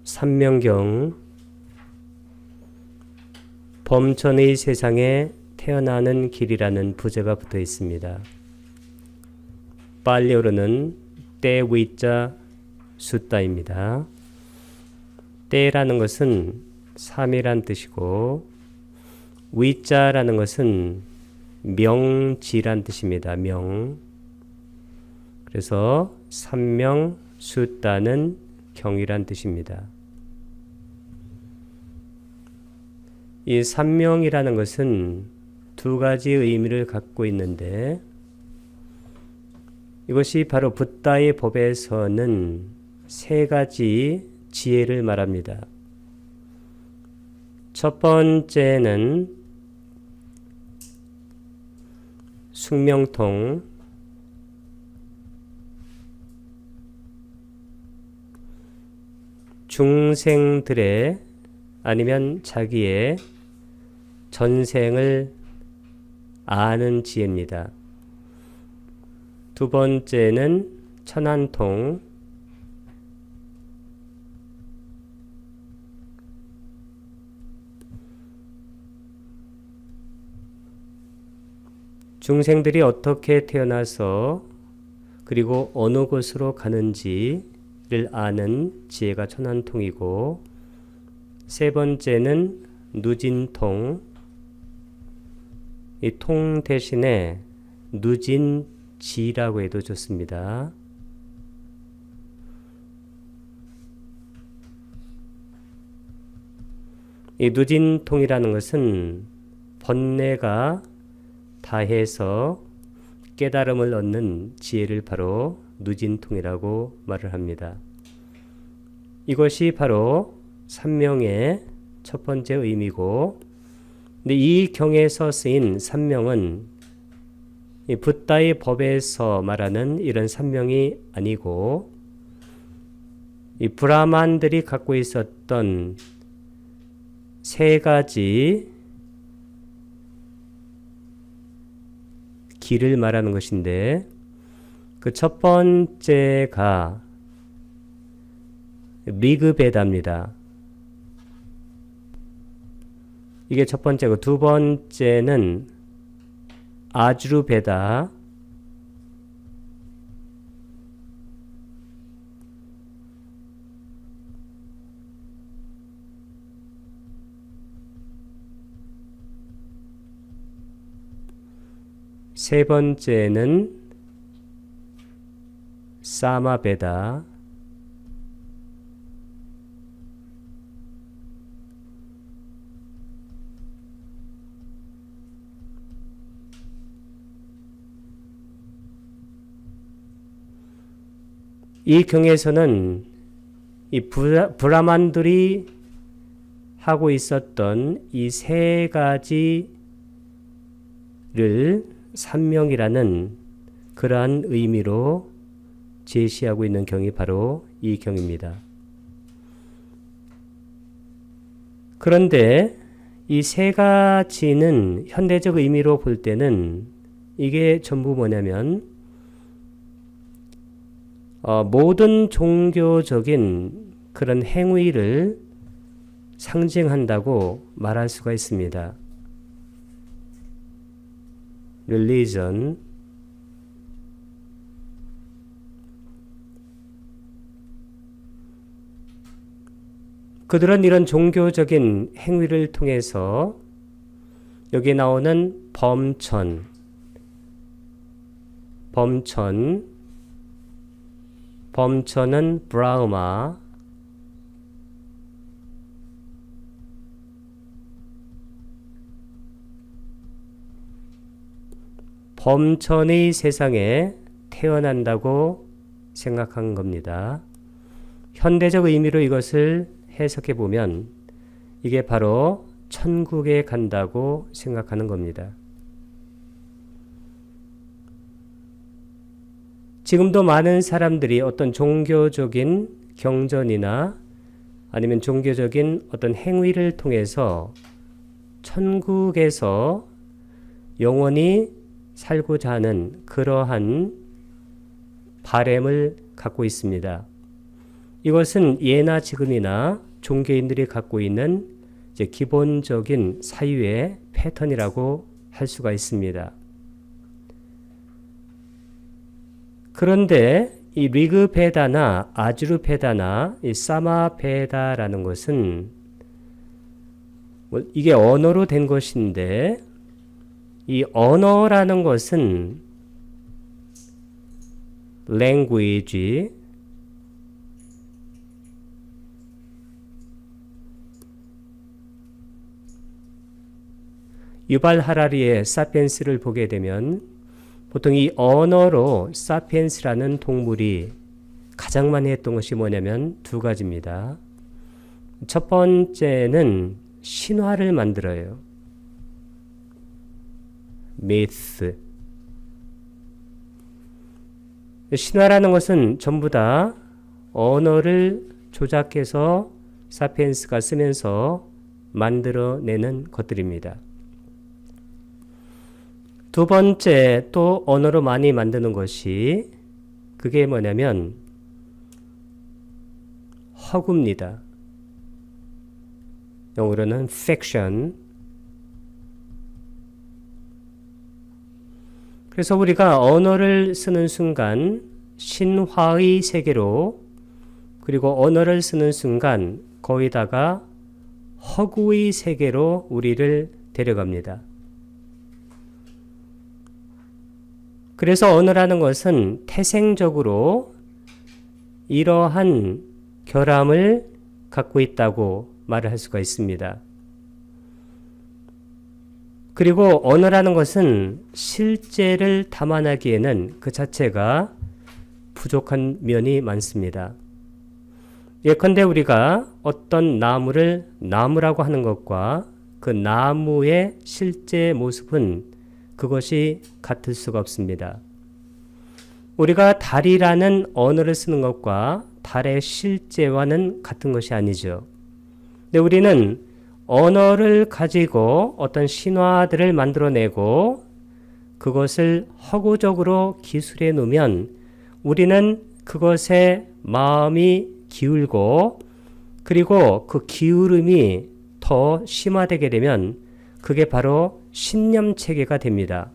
삼명경 범천의 세상에 태어나는 길이라는 부제가 붙어 있습니다. 빨리어로는 때위자 숫다입니다. 때라는 것은 3이란 뜻이고 위자라는 것은 명지란 뜻입니다. 명. 그래서 삼명 숫다는 경이란 뜻입니다. 이 삼명이라는 것은 두 가지 의미를 갖고 있는데 이것이 바로 붓다의 법에서는 세 가지 지혜를 말합니다. 첫 번째는 숙명통, 중생들의 아니면 자기의 전생을 아는 지혜입니다. 두 번째는 천안통, 중생들이 어떻게 태어나서 그리고 어느 곳으로 가는지를 아는 지혜가 천안통이고, 세 번째는 누진통, 이 통 대신에 누진지라고 해도 좋습니다. 이 누진통이라는 것은 번뇌가 다해서 깨달음을 얻는 지혜를 바로 누진통이라고 말을 합니다. 이것이 바로 삼명의 첫 번째 의미고, 근데 이 경에서 쓰인 삼명은 이 붓다의 법에서 말하는 이런 삼명이 아니고 이 브라만들이 갖고 있었던 세 가지 길을 말하는 것인데, 그 첫 번째가 리그베다입니다. 이게 첫 번째고, 두 번째는 아주르베다, 세 번째는 사마베다, 이 경에서는 이 브라만들이 하고 있었던 이 세 가지를 삼명이라는 그러한 의미로 제시하고 있는 경이 바로 이 경입니다. 그런데 이 세 가지는 현대적 의미로 볼 때는 이게 전부 뭐냐면 모든 종교적인 그런 행위를 상징한다고 말할 수가 있습니다. religion, 그들은 이런 종교적인 행위를 통해서 여기 나오는 범천은 브라흐마, 범천의 세상에 태어난다고 생각한 겁니다. 현대적 의미로 이것을 해석해 보면 이게 바로 천국에 간다고 생각하는 겁니다. 지금도 많은 사람들이 어떤 종교적인 경전이나 아니면 종교적인 어떤 행위를 통해서 천국에서 영원히 살고자 하는 그러한 바램을 갖고 있습니다. 이것은 예나 지금이나 종교인들이 갖고 있는 이제 기본적인 사유의 패턴이라고 할 수가 있습니다. 그런데 이 리그베다나 아주르베다나 이 사마베다라는 것은 이게 언어로 된 것인데, 이 언어라는 것은 language, 유발 하라리의 사피엔스를 보게 되면 보통 이 언어로 사피엔스라는 동물이 가장 많이 했던 것이 뭐냐면 두 가지입니다. 첫 번째는 신화를 만들어요. 미스. 신화라는 것은 전부 다 언어를 조작해서 사피엔스가 쓰면서 만들어내는 것들입니다. 두 번째 또 언어로 많이 만드는 것이 그게 뭐냐면 허구입니다. 영어로는 fiction. 그래서 우리가 언어를 쓰는 순간 신화의 세계로, 그리고 언어를 쓰는 순간 거기다가 허구의 세계로 우리를 데려갑니다. 그래서 언어라는 것은 태생적으로 이러한 결함을 갖고 있다고 말을 할 수가 있습니다. 그리고 언어라는 것은 실제를 담아내기에는 그 자체가 부족한 면이 많습니다. 예컨대 우리가 어떤 나무를 나무라고 하는 것과 그 나무의 실제 모습은 그것이 같을 수가 없습니다. 우리가 달이라는 언어를 쓰는 것과 달의 실제와는 같은 것이 아니죠. 근데 우리는 언어를 가지고 어떤 신화들을 만들어내고 그것을 허구적으로 기술해 놓으면 우리는 그것에 마음이 기울고, 그리고 그 기울음이 더 심화되게 되면 그게 바로 신념체계가 됩니다.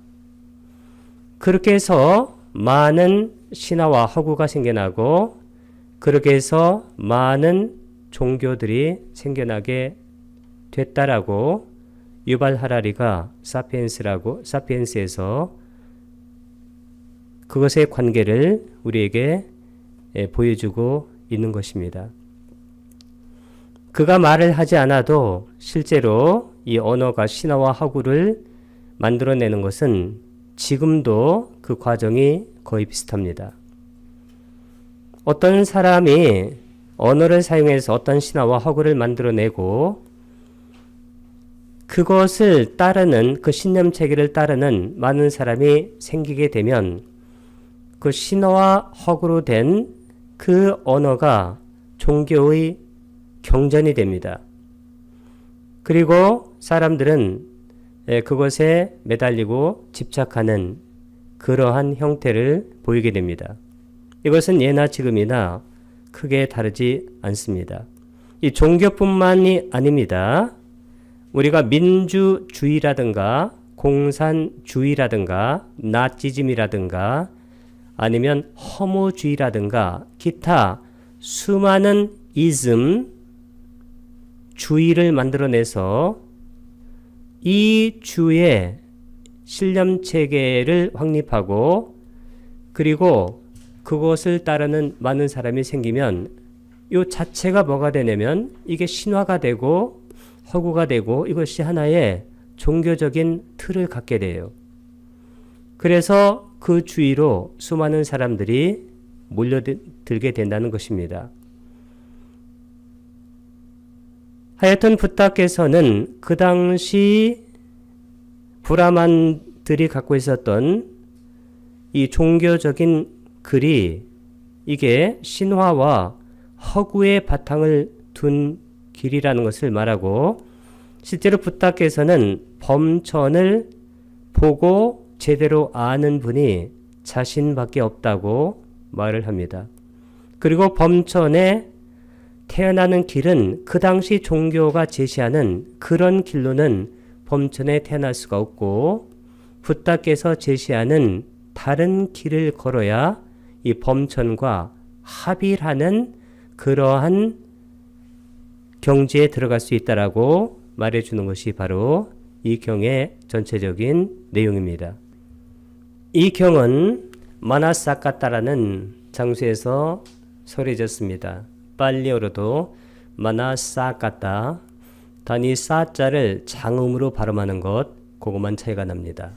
그렇게 해서 많은 신화와 허구가 생겨나고, 그렇게 해서 많은 종교들이 생겨나게 됐다라고 유발 하라리가 사피엔스에서 그것의 관계를 우리에게 보여주고 있는 것입니다. 그가 말을 하지 않아도 실제로 이 언어가 신화와 허구를 만들어내는 것은 지금도 그 과정이 거의 비슷합니다. 어떤 사람이 언어를 사용해서 어떤 신화와 허구를 만들어내고 그것을 따르는, 그 신념체계를 따르는 많은 사람이 생기게 되면 그 신화와 허구로 된 그 언어가 종교의 경전이 됩니다. 그리고 사람들은 그것에 매달리고 집착하는 그러한 형태를 보이게 됩니다. 이것은 예나 지금이나 크게 다르지 않습니다. 이 종교뿐만이 아닙니다. 우리가 민주주의라든가 공산주의라든가 나치즘이라든가 아니면 허무주의라든가 기타 수많은 이즘, 주의를 만들어내서 이 주의 신념체계를 확립하고, 그리고 그것을 따르는 많은 사람이 생기면 이 자체가 뭐가 되냐면 이게 신화가 되고 허구가 되고 이것이 하나의 종교적인 틀을 갖게 돼요. 그래서 그 주위로 수많은 사람들이 몰려들게 된다는 것입니다. 하여튼 붓다께서는 그 당시 브라만들이 갖고 있었던 이 종교적인 글이 이게 신화와 허구의 바탕을 둔 길이라는 것을 말하고, 실제로 붓다께서는 범천을 보고 제대로 아는 분이 자신밖에 없다고 말을 합니다. 그리고 범천에 태어나는 길은 그 당시 종교가 제시하는 그런 길로는 범천에 태어날 수가 없고 붓다께서 제시하는 다른 길을 걸어야 이 범천과 합일하는 그러한 경지에 들어갈 수 있다라고 말해주는 것이 바로 이 경의 전체적인 내용입니다. 이 경은 마나사카타라는 장소에서 소리졌습니다. 빨리어로도 마나사카타, 단위 사자를 장음으로 발음하는 것, 그것만 차이가 납니다.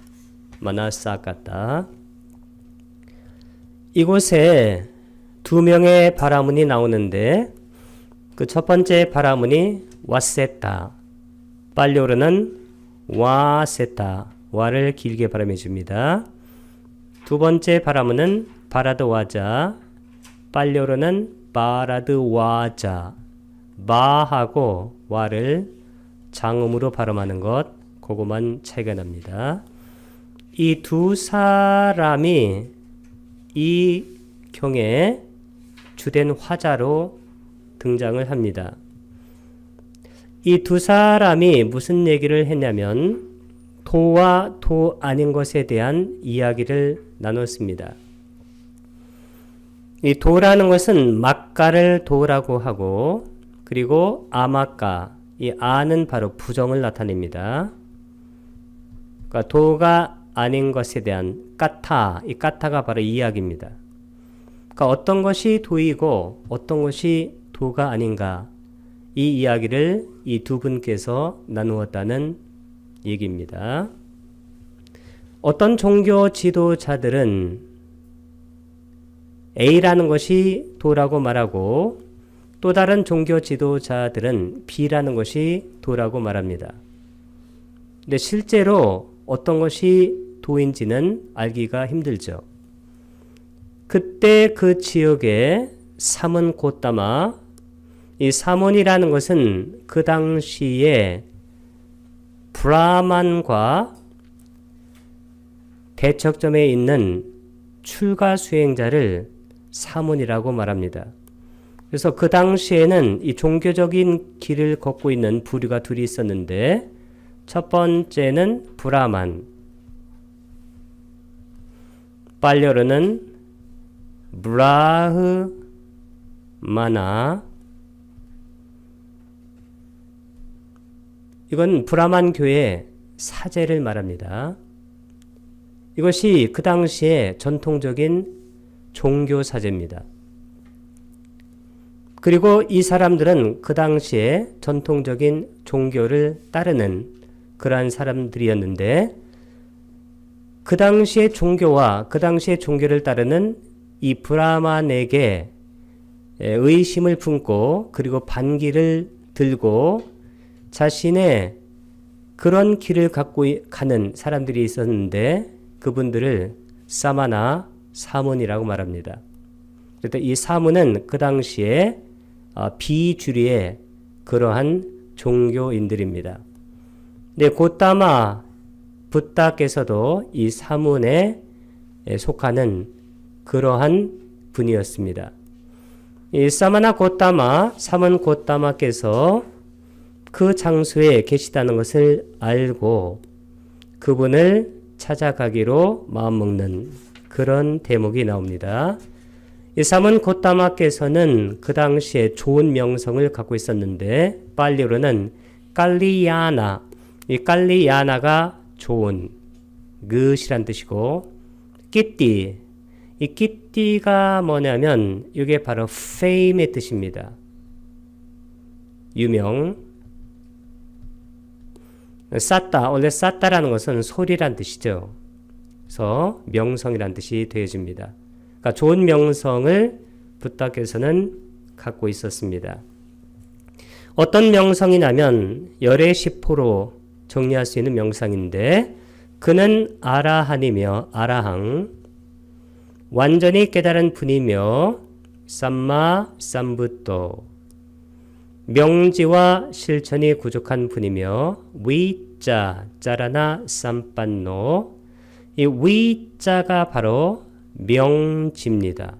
마나사카타. 이곳에 두 명의 발음문이 나오는데 그 첫 번째 발음문이 와세타, 빨리어로는 와세타, 와를 길게 발음해 줍니다. 두 번째 발음문은 바라드와자, 빨리어로는 바라드와자, 마하고 와를 장음으로 발음하는 것, 그것만 차이가 납니다. 이 두 사람이 이 경에 주된 화자로 등장을 합니다. 이 두 사람이 무슨 얘기를 했냐면 도와 도 아닌 것에 대한 이야기를 나눴습니다. 이 도라는 것은 막가를 도라고 하고 그리고 아마까, 이 아는 바로 부정을 나타냅니다. 그러니까 도가 아닌 것에 대한 까타, 이 까타가 바로 이 이야기입니다. 그러니까 어떤 것이 도이고 어떤 것이 도가 아닌가, 이 이야기를 이 두 분께서 나누었다는 얘기입니다. 어떤 종교 지도자들은 A라는 것이 도라고 말하고 또 다른 종교 지도자들은 B라는 것이 도라고 말합니다. 근데 실제로 어떤 것이 도인지는 알기가 힘들죠. 그때 그 지역에 사문 고따마, 이 사문이라는 것은 그 당시에 브라만과 대척점에 있는 출가 수행자를 사문이라고 말합니다. 그래서 그 당시에는 이 종교적인 길을 걷고 있는 부류가 둘이 있었는데 첫 번째는 브라만, 빨려르는 브라흐마나, 이건 브라만 교의 사제를 말합니다. 이것이 그 당시에 전통적인 종교 사제입니다. 그리고 이 사람들은 그 당시에 전통적인 종교를 따르는 그러한 사람들이었는데 그 당시의 종교와 그 당시의 종교를 따르는 이 브라만에게 의심을 품고 그리고 반기를 들고 자신의 그런 길을 갖고 가는 사람들이 있었는데 그분들을 사마나, 사문이라고 말합니다. 그래서 이 사문은 그 당시에 비주류의 그러한 종교인들입니다. 네, 고따마 붓다께서도 이 사문에 속하는 그러한 분이었습니다. 이 사마나 고따마, 사문 고따마께서 그 장소에 계시다는 것을 알고 그분을 찾아가기로 마음먹는 그런 대목이 나옵니다. 이 사문 고따마께서는 그 당시에 좋은 명성을 갖고 있었는데 빨리로는 깔리야나, 이 깔리야나가 좋은, 그것이란 뜻이고 끼띠, 이 끼띠가 뭐냐면 이게 바로 fame의 뜻입니다. 유명. 쌌다, 원래 쌌다라는 것은 소리란 뜻이죠. 그래서 명성이란 뜻이 되어집니다. 그러니까 좋은 명성을 붓다께서는 갖고 있었습니다. 어떤 명성이냐면 열애시포로 정리할 수 있는 명성인데 그는 아라한이며 아라항, 완전히 깨달은 분이며 삼마 삼부또, 명지와 실천이 부족한 분이며 위자, 짜라나 삼빤노, 이 위자가 바로 명지입니다.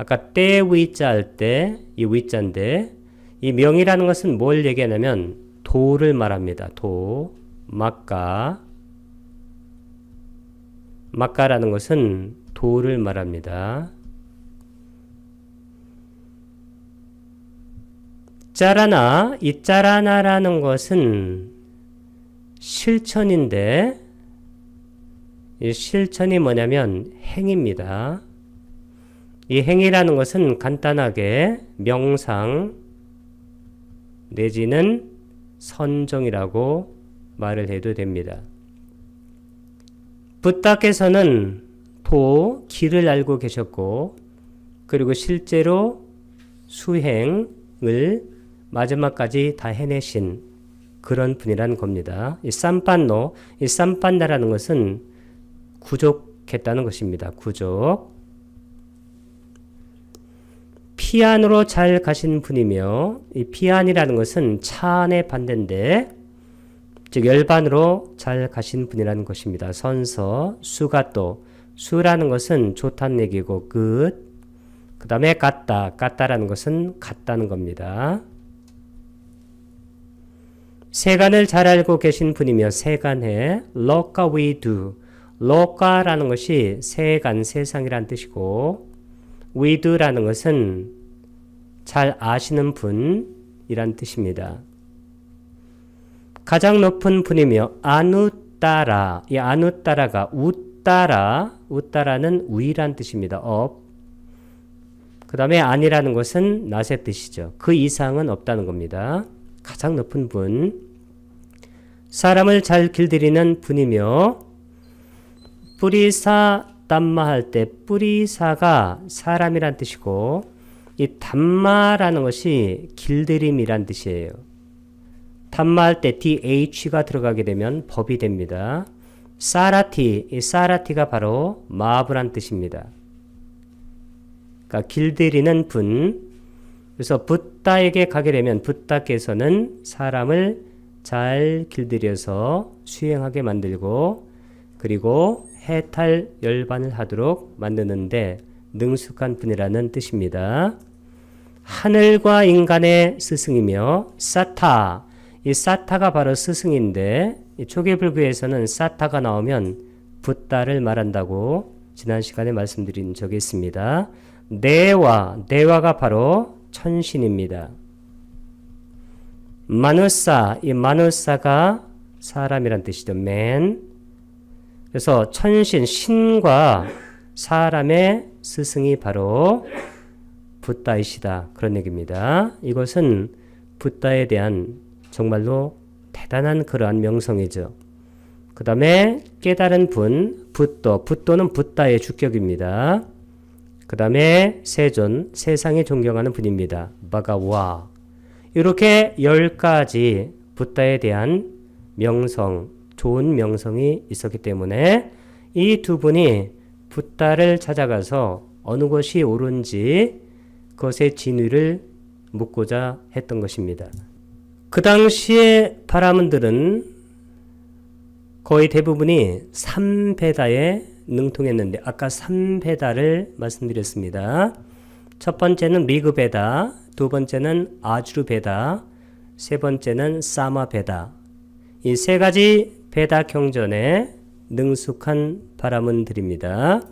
아까 때 위자 할 때 이 위자인데 이 명이라는 것은 뭘 얘기하냐면 도를 말합니다. 도, 막가라는 것은 도를 말합니다. 짜라나, 이 짜라나라는 것은 실천인데 이 실천이 뭐냐면 행입니다. 이 행이라는 것은 간단하게 명상 내지는 선정이라고 말을 해도 됩니다. 붓다께서는 도, 길을 알고 계셨고 그리고 실제로 수행을 마지막까지 다 해내신 그런 분이라는 겁니다. 이 쌈빤노, 이 쌈빤나라는 것은 구족했다는 것입니다. 구족. 피안으로 잘 가신 분이며 이 피안이라는 것은 차안의 반대인데 즉 열반으로 잘 가신 분이라는 것입니다. 선서, 수가또, 수라는 것은 좋다는 얘기고 good, 그 다음에 같다라는 것은 같다는 겁니다. 세간을 잘 알고 계신 분이며 세간해 loka 위두, loka라는 것이 세간, 세상이란 뜻이고 위두라는 것은 잘 아시는 분이란 뜻입니다. 가장 높은 분이며 아누따라, 이 아누따라가 우따라는 위란 뜻입니다. 업. 그 다음에 아니라는 것은 낮의 뜻이죠. 그 이상은 없다는 겁니다. 가장 높은 분. 사람을 잘 길들이는 분이며 뿌리사 담마 할 때 뿌리사가 사람이란 뜻이고 이 담마라는 것이 길들임이란 뜻이에요. 담마할 때 dh가 들어가게 되면 법이 됩니다. 사라티, 이 사라티가 바로 마부란 뜻입니다. 그러니까 길들이는 분. 그래서 붓다에게 가게 되면 붓다께서는 사람을 잘 길들여서 수행하게 만들고 그리고 해탈 열반을 하도록 만드는데 능숙한 분이라는 뜻입니다. 하늘과 인간의 스승이며 사타, 이 사타가 바로 스승인데 이 초계불교에서는 사타가 나오면 붓다를 말한다고 지난 시간에 말씀드린 적이 있습니다. 내와가 바로 천신입니다. 마누사, 이 마누사가 사람이란 뜻이죠. man. 그래서 천신, 신과 사람의 스승이 바로 붓다이시다. 그런 얘기입니다. 이것은 붓다에 대한 정말로 대단한 그러한 명성이죠. 그 다음에 깨달은 분, 붓도는 붓다의 주격입니다. 그 다음에 세존, 세상에 존경하는 분입니다. 바가와. 이렇게 10가지 붓다에 대한 명성, 좋은 명성이 있었기 때문에 이 두 분이 붓다를 찾아가서 어느 것이 옳은지 그것의 진위를 묻고자 했던 것입니다. 그 당시에 바라문들은 거의 대부분이 삼베다에 능통했는데 아까 삼베다를 말씀드렸습니다. 첫 번째는 리그베다, 두 번째는 아주르베다, 세 번째는 사마베다. 이 세 가지 베다 경전에 능숙한 바라문들입니다.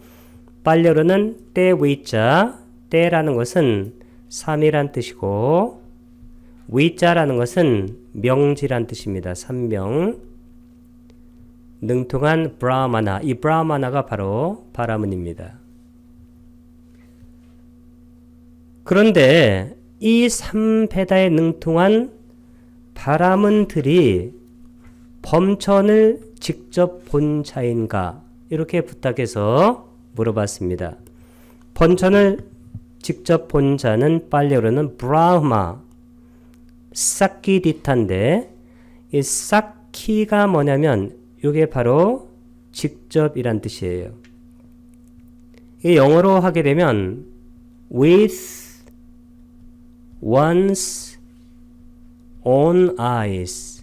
빨려르는 때위자, 때라는 것은 3이란 뜻이고 위자라는 것은 명지란 뜻입니다. 삼명. 능통한 브라마나, 이 브라마나가 바로 바라문입니다. 그런데 이 삼베다에 능통한 바라문들이 범천을 직접 본 자인가? 이렇게 부탁해서 물어봤습니다. 범천을 직접 본 자는 빨려오르는 브라흐마, 사키디타인데 이 사키가 뭐냐면 이게 바로 직접이란 뜻이에요. 이 영어로 하게 되면 with one's own eyes,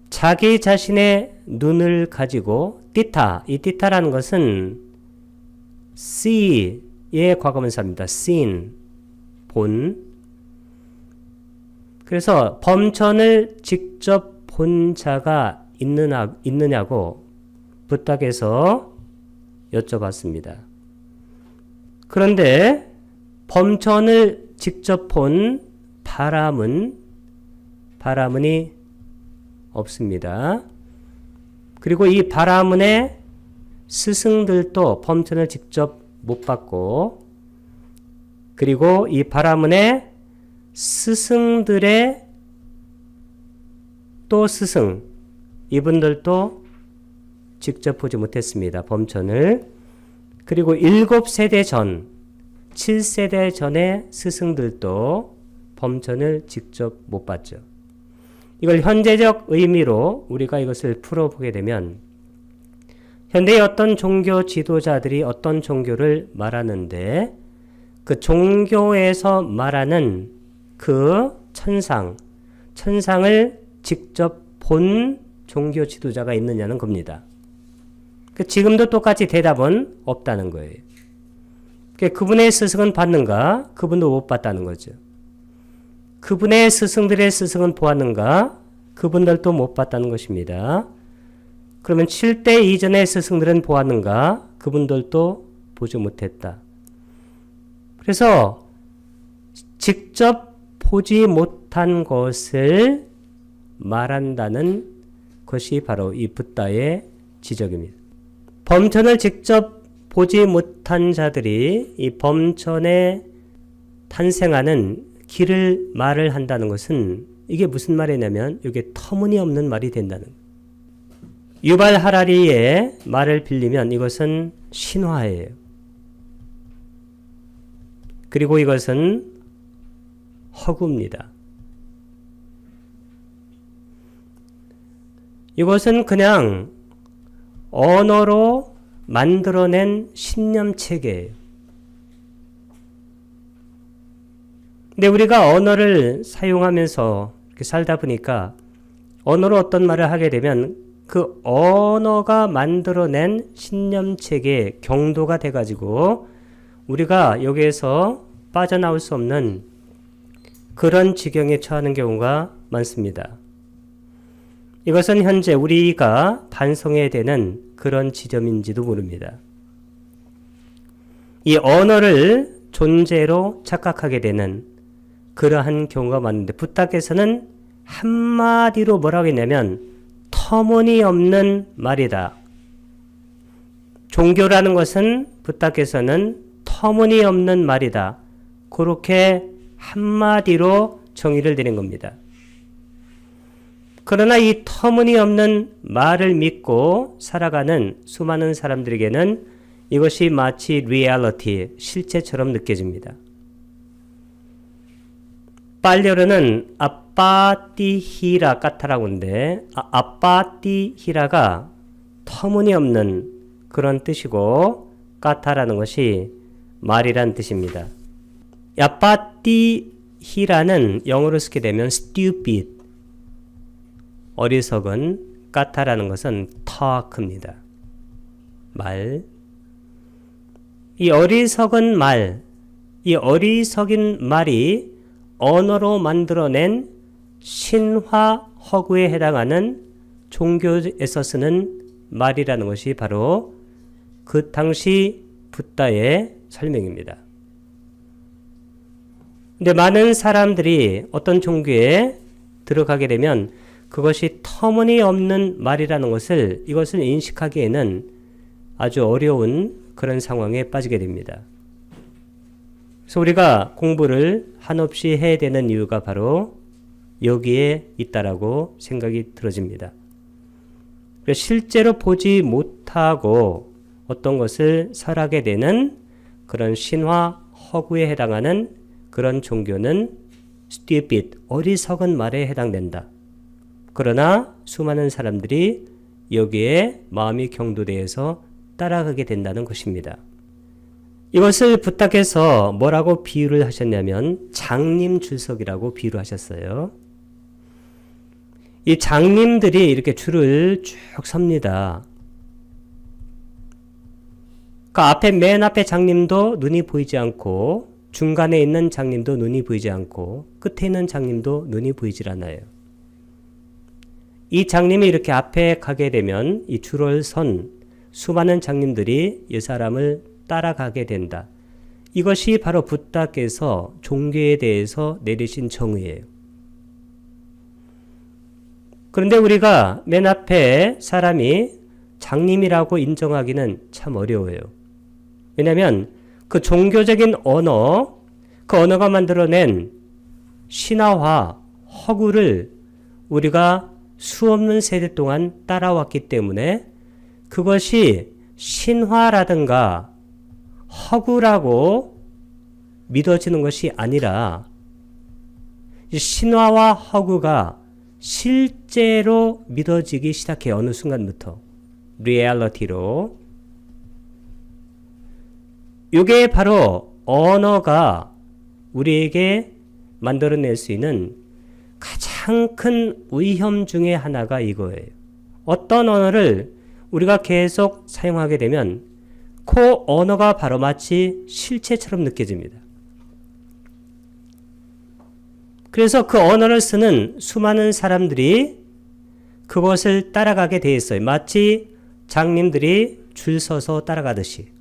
자기 자신의 눈을 가지고 띠타, 이 띠타라는 것은 see, 과거분사입니다. seen, 본. 그래서 범천을 직접 본 자가 있느냐고 부탁해서 여쭤봤습니다. 그런데 범천을 직접 본 바라문이 없습니다. 그리고 이 바라문의 스승들도 범천을 직접 못 봤고, 그리고 이 바라문의 스승들의 또 스승, 이분들도 직접 보지 못했습니다. 범천을. 그리고 7세대 전, 7세대 전의 스승들도 범천을 직접 못 봤죠. 이걸 현재적 의미로 우리가 이것을 풀어보게 되면, 현대의 어떤 종교 지도자들이 어떤 종교를 말하는데, 그 종교에서 말하는 그 천상을 직접 본 종교 지도자가 있느냐는 겁니다. 지금도 똑같이 대답은 없다는 거예요. 그분의 스승은 봤는가? 그분도 못 봤다는 거죠. 그분의 스승들의 스승은 보았는가? 그분들도 못 봤다는 것입니다. 그러면 7대 이전의 스승들은 보았는가? 그분들도 보지 못했다. 그래서 직접 보지 못한 것을 말한다는 것이 바로 이 붓다의 지적입니다. 범천을 직접 보지 못한 자들이 이 범천에 탄생하는 길을 말을 한다는 것은 이게 무슨 말이냐면 이게 터무니없는 말이 된다는 거예요. 유발 하라리의 말을 빌리면 이것은 신화예요. 그리고 이것은 허구입니다. 이것은 그냥 언어로 만들어낸 신념체계예요. 근데 우리가 언어를 사용하면서 이렇게 살다 보니까 언어로 어떤 말을 하게 되면 그 언어가 만들어낸 신념체계의 경도가 돼가지고 우리가 여기에서 빠져나올 수 없는 그런 지경에 처하는 경우가 많습니다. 이것은 현재 우리가 반성해야 되는 그런 지점인지도 모릅니다. 이 언어를 존재로 착각하게 되는 그러한 경우가 많은데 붓다께서는 한마디로 뭐라고 했냐면 터무니없는 말이다. 종교라는 것은 붓다께서는 터무니없는 말이다. 그렇게 한마디로 정의를 내린 겁니다. 그러나 이 터무니없는 말을 믿고 살아가는 수많은 사람들에게는 이것이 마치 리얼리티, 실제처럼 느껴집니다. 빨려르는 아빠띠히라 까타라고 하는데 아빠띠히라가 터무니없는 그런 뜻이고 까타라는 것이 말이란 뜻입니다. 아빠띠히라는 영어로 쓰게 되면 stupid, 어리석은, 까타라는 것은 talk입니다. 말. 이 어리석은 말, 이 어리석인 말이 언어로 만들어낸 신화 허구에 해당하는 종교에서 쓰는 말이라는 것이 바로 그 당시 붓다의 설명입니다. 근데 많은 사람들이 어떤 종교에 들어가게 되면 그것이 터무니없는 말이라는 것을 이것을 인식하기에는 아주 어려운 그런 상황에 빠지게 됩니다. 그래서 우리가 공부를 한없이 해야 되는 이유가 바로 여기에 있다라고 생각이 들어집니다. 실제로 보지 못하고 어떤 것을 설하게 되는 그런 신화 허구에 해당하는 그런 종교는 stupid, 어리석은 말에 해당된다. 그러나 수많은 사람들이 여기에 마음이 경도되어서 따라가게 된다는 것입니다. 이것을 부탁해서 뭐라고 비유를 하셨냐면 장님 출석이라고 비유를 하셨어요. 이 장님들이 이렇게 줄을 쭉 섭니다. 그 앞에 맨 앞에 장님도 눈이 보이지 않고 중간에 있는 장님도 눈이 보이지 않고 끝에 있는 장님도 눈이 보이질 않아요. 이 장님이 이렇게 앞에 가게 되면 이 줄을 선 수많은 장님들이 이 사람을 따라가게 된다. 이것이 바로 붓다께서 종교에 대해서 내리신 정의예요. 그런데 우리가 맨 앞에 사람이 장님이라고 인정하기는 참 어려워요. 왜냐하면 그 종교적인 언어, 그 언어가 만들어낸 신화화, 허구를 우리가 수없는 세대 동안 따라왔기 때문에 그것이 신화라든가 허구라고 믿어지는 것이 아니라 신화와 허구가 실제로 믿어지기 시작해 어느 순간부터 리얼리티로. 이게 바로 언어가 우리에게 만들어낼 수 있는 가장 큰 위험 중에 하나가 이거예요. 어떤 언어를 우리가 계속 사용하게 되면 그 언어가 바로 마치 실체처럼 느껴집니다. 그래서 그 언어를 쓰는 수많은 사람들이 그것을 따라가게 돼 있어요. 마치 장님들이 줄 서서 따라가듯이.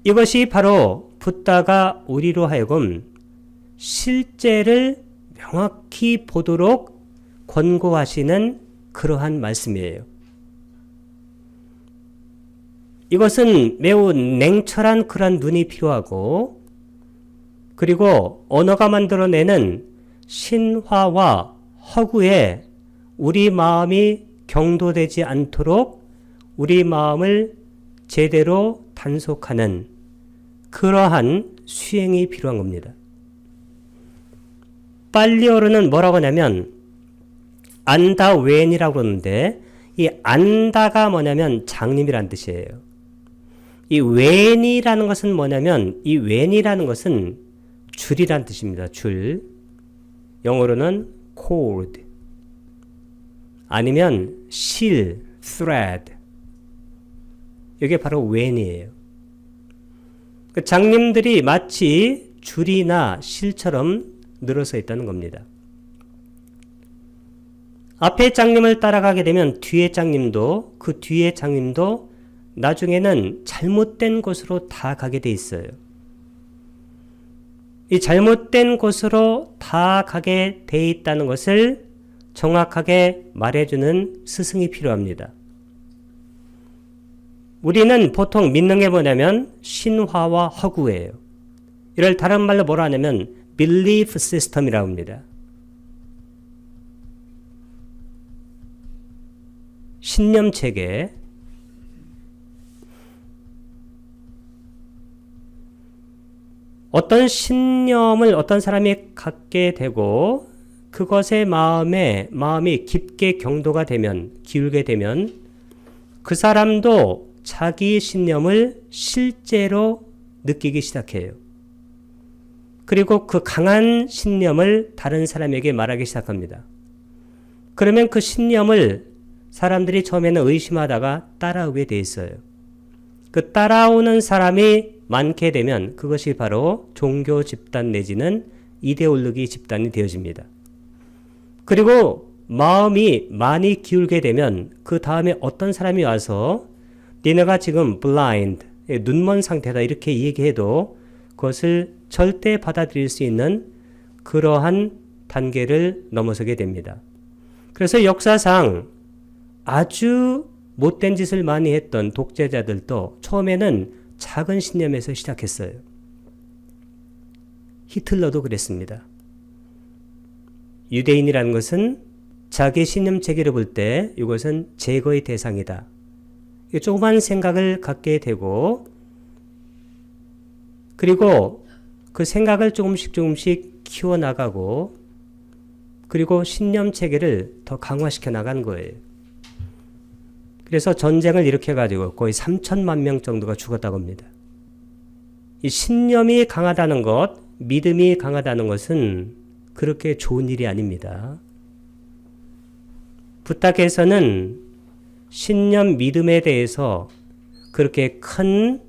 이것이 바로 붓다가 우리로 하여금 실제를 명확히 보도록 권고하시는 그러한 말씀이에요. 이것은 매우 냉철한 그런 눈이 필요하고 그리고 언어가 만들어내는 신화와 허구에 우리 마음이 경도되지 않도록 우리 마음을 제대로 단속하는 그러한 수행이 필요한 겁니다. 빨리어로는 뭐라고 하냐면 안다 웬이라고 그러는데 이 안다가 뭐냐면 장님이란 뜻이에요. 이 웬이라는 것은 뭐냐면 이 웬이라는 것은 줄이란 뜻입니다. 줄. 영어로는 cord 아니면 실, thread. 이게 바로 웬이에요. 그 장님들이 마치 줄이나 실처럼 늘어서 있다는 겁니다. 앞에 장님을 따라가게 되면 뒤에 장님도 그 뒤에 장님도 나중에는 잘못된 곳으로 다 가게 돼 있어요. 이 잘못된 곳으로 다 가게 돼 있다는 것을 정확하게 말해주는 스승이 필요합니다. 우리는 보통 믿는 게 뭐냐면 신화와 허구예요. 이를 다른 말로 뭐라 하냐면 belief system이라고 합니다. 신념체계. 어떤 신념을 어떤 사람이 갖게 되고 그것에 마음이 깊게 경도가 되면 기울게 되면 그 사람도 자기 신념을 실제로 느끼기 시작해요. 그리고 그 강한 신념을 다른 사람에게 말하기 시작합니다. 그러면 그 신념을 사람들이 처음에는 의심하다가 따라오게 돼 있어요. 그 따라오는 사람이 많게 되면 그것이 바로 종교 집단 내지는 이데올로기 집단이 되어집니다. 그리고 마음이 많이 기울게 되면 그 다음에 어떤 사람이 와서 니네가 지금 blind, 눈먼 상태다 이렇게 얘기해도 그것을 절대 받아들일 수 있는 그러한 단계를 넘어서게 됩니다. 그래서 역사상 아주 못된 짓을 많이 했던 독재자들도 처음에는 작은 신념에서 시작했어요. 히틀러도 그랬습니다. 유대인이라는 것은 자기 신념 체계를 볼 때 이것은 제거의 대상이다. 조그만 생각을 갖게 되고 그리고 그 생각을 조금씩 키워나가고 그리고 신념 체계를 더 강화시켜 나간 거예요. 그래서 전쟁을 일으켜가지고 거의 3천만 명 정도가 죽었다고 합니다. 이 신념이 강하다는 것, 믿음이 강하다는 것은 그렇게 좋은 일이 아닙니다. 붓다께서는 신념, 믿음에 대해서 그렇게 큰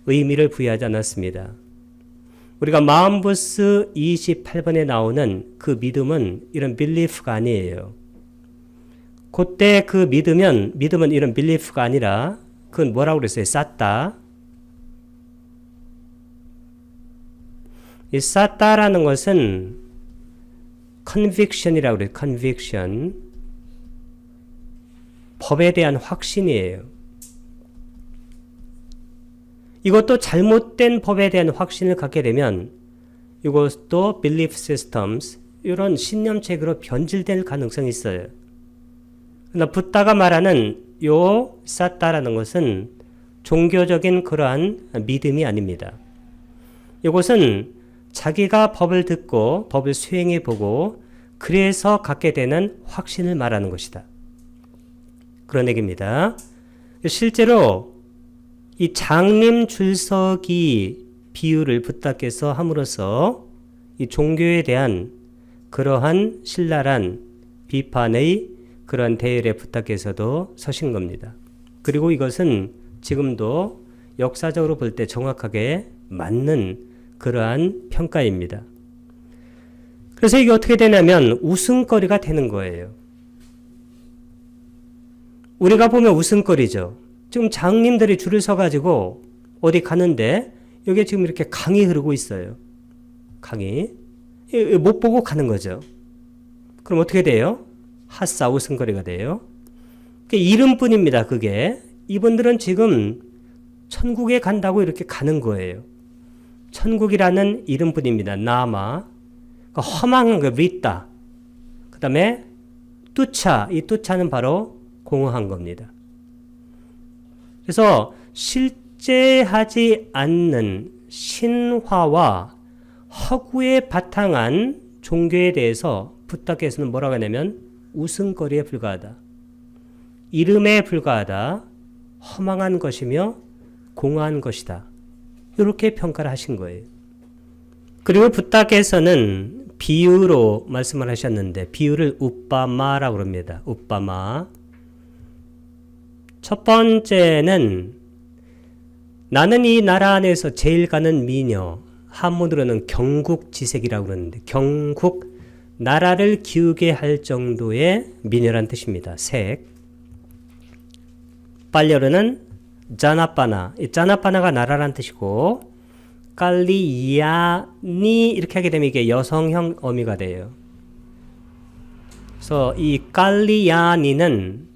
의미를 부여하지 않았습니다. 우리가 마음부스 28번에 나오는 그 믿음은 이런 belief가 아니에요. 그때 그 믿음은 이런 belief가 아니라 그건 뭐라고 그랬어요? 쌌다. 이 쌌다라는 것은 conviction이라고 그래요. conviction. 법에 대한 확신이에요. 이것도 잘못된 법에 대한 확신을 갖게 되면 이것도 belief systems, 이런 신념체계로 변질될 가능성이 있어요. 그러나 붓다가 말하는 요 쌌다라는 것은 종교적인 그러한 믿음이 아닙니다. 이것은 자기가 법을 듣고 법을 수행해 보고 그래서 갖게 되는 확신을 말하는 것이다. 그런 얘기입니다. 실제로 이 장림 줄서기 비유를 붓다께서 함으로써 이 종교에 대한 그러한 신랄한 비판의 그런 대열에 붓다께서도 서신 겁니다. 그리고 이것은 지금도 역사적으로 볼 때 정확하게 맞는 그러한 평가입니다. 그래서 이게 어떻게 되냐면 웃음거리가 되는 거예요. 우리가 보면 웃음거리죠. 지금 장님들이 줄을 서가지고 어디 가는데 여기에 지금 이렇게 강이 흐르고 있어요. 강이. 못 보고 가는 거죠. 그럼 어떻게 돼요? 핫사 웃음거리가 돼요. 이름뿐입니다. 그게. 이분들은 지금 천국에 간다고 이렇게 가는 거예요. 천국이라는 이름뿐입니다. 나마. 그러니까 허망한 거 리따. 그 다음에 뚜차. 이 뚜차는 바로 공허한 겁니다. 그래서 실제하지 않는 신화와 허구에 바탕한 종교에 대해서 붓다께서는 뭐라고 하냐면 웃음거리에 불과하다. 이름에 불과하다. 허망한 것이며 공허한 것이다. 이렇게 평가를 하신 거예요. 그리고 붓다께서는 비유로 말씀을 하셨는데 비유를 우빠마라고 합니다. 우빠마. 첫 번째는 나는 이 나라 안에서 제일 가는 미녀, 한문으로는 경국지색이라고 그러는데 경국, 나라를 기우게 할 정도의 미녀란 뜻입니다. 색. 빨려르는 자나빠나, 이 자나빠나가 나라란 뜻이고 깔리야니 이렇게 하게 되면 이게 여성형 어미가 돼요. 그래서 이 깔리야니는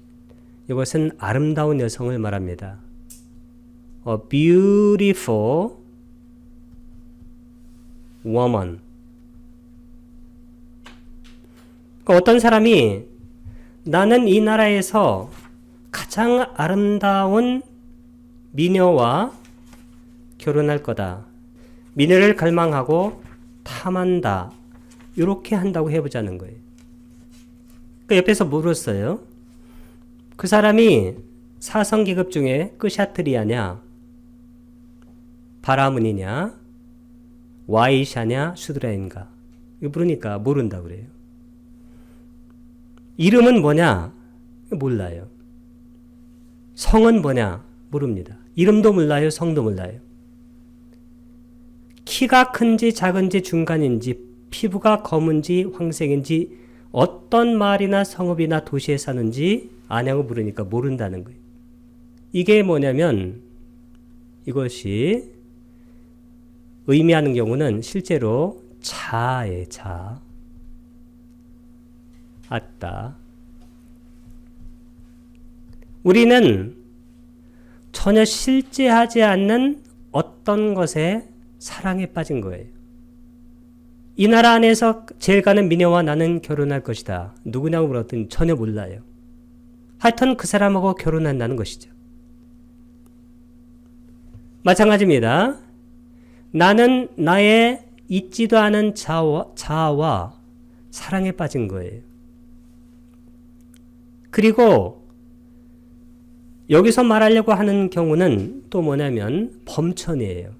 이것은 아름다운 여성을 말합니다. A beautiful woman. 그러니까 어떤 사람이 나는 이 나라에서 가장 아름다운 미녀와 결혼할 거다. 미녀를 갈망하고 탐한다. 이렇게 한다고 해보자는 거예요. 그 옆에서 물었어요. 그 사람이 사성계급 중에 끄샤트리아냐, 바라문이냐, 와이샤냐, 슈드라인가. 이거 물으니까 모른다 그래요. 이름은 뭐냐? 몰라요. 성은 뭐냐? 모릅니다. 이름도 몰라요. 성도 몰라요. 키가 큰지 작은지 중간인지 피부가 검은지 황색인지 어떤 말이나 성읍이나 도시에 사는지 아냐고 물으니까 모른다는 거예요. 이게 뭐냐면 이것이 의미하는 경우는 실제로 자의 자. 아따. 우리는 전혀 실제하지 않는 어떤 것에 사랑에 빠진 거예요. 이 나라 안에서 제일 가는 미녀와 나는 결혼할 것이다. 누구냐고 물었더니 전혀 몰라요. 하여튼 그 사람하고 결혼한다는 것이죠. 마찬가지입니다. 나는 나의 있지도 않은 자아와 사랑에 빠진 거예요. 그리고 여기서 말하려고 하는 경우는 또 뭐냐면 범천이에요.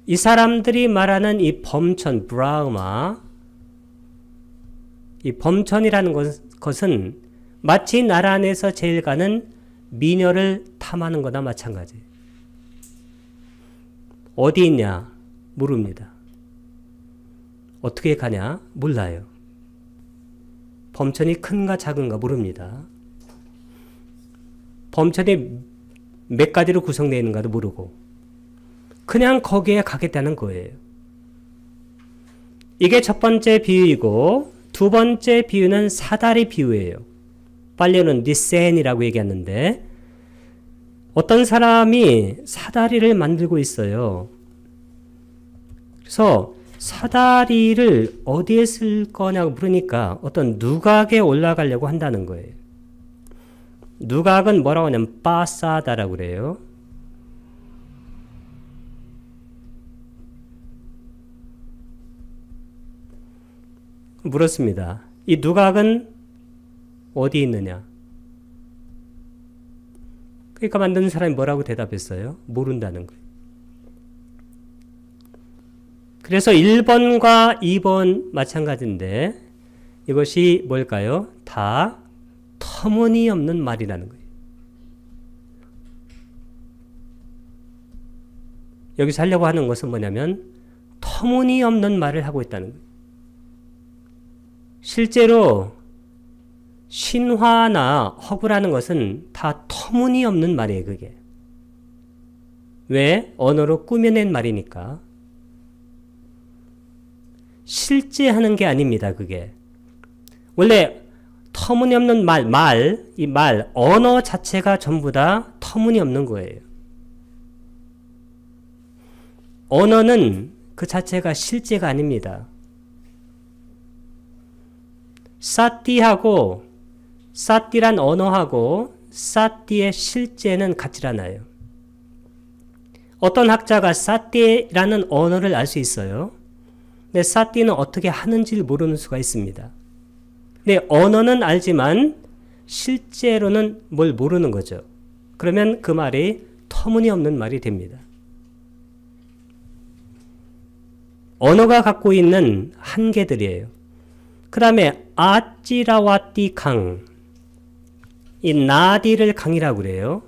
이 사람들이 말하는 이 범천, 브라우마, 이 범천이라는 것은 마치 나라 안에서 제일 가는 미녀를 탐하는 거나 마찬가지예요. 어디 있냐? 모릅니다. 어떻게 가냐? 몰라요. 범천이 큰가 작은가 모릅니다. 범천이 몇 가지로 구성되어 있는가도 모르고 그냥 거기에 가겠다는 거예요. 이게 첫 번째 비유이고 두 번째 비유는 사다리 비유예요. 빨리는 니센이라고 얘기했는데 어떤 사람이 사다리를 만들고 있어요. 그래서 사다리를 어디에 쓸 거냐고 물으니까 어떤 누각에 올라가려고 한다는 거예요. 누각은 뭐라고 하냐면 빠사다라고 그래요. 물었습니다. 이 누각은 어디 있느냐? 그러니까 만드는 사람이 뭐라고 대답했어요? 모른다는 거예요. 그래서 1번과 2번 마찬가지인데 이것이 뭘까요? 다 터무니없는 말이라는 거예요. 여기서 하려고 하는 것은 뭐냐면 터무니없는 말을 하고 있다는 거예요. 실제로 신화나 허구라는 것은 다 터무니없는 말이에요. 그게. 왜? 언어로 꾸며낸 말이니까. 실제 하는 게 아닙니다. 그게. 원래 터무니없는 이 말, 언어 자체가 전부 다 터무니없는 거예요. 언어는 그 자체가 실제가 아닙니다. 사띠란 언어하고 사띠의 실제는 같지 않아요. 어떤 학자가 사띠라는 언어를 알 수 있어요. 근데 사띠는 어떻게 하는지를 모르는 수가 있습니다. 근데 언어는 알지만 실제로는 뭘 모르는 거죠. 그러면 그 말이 터무니없는 말이 됩니다. 언어가 갖고 있는 한계들이에요. 그 다음에 아찌라와띠 강, 이 나디를 강이라고 그래요.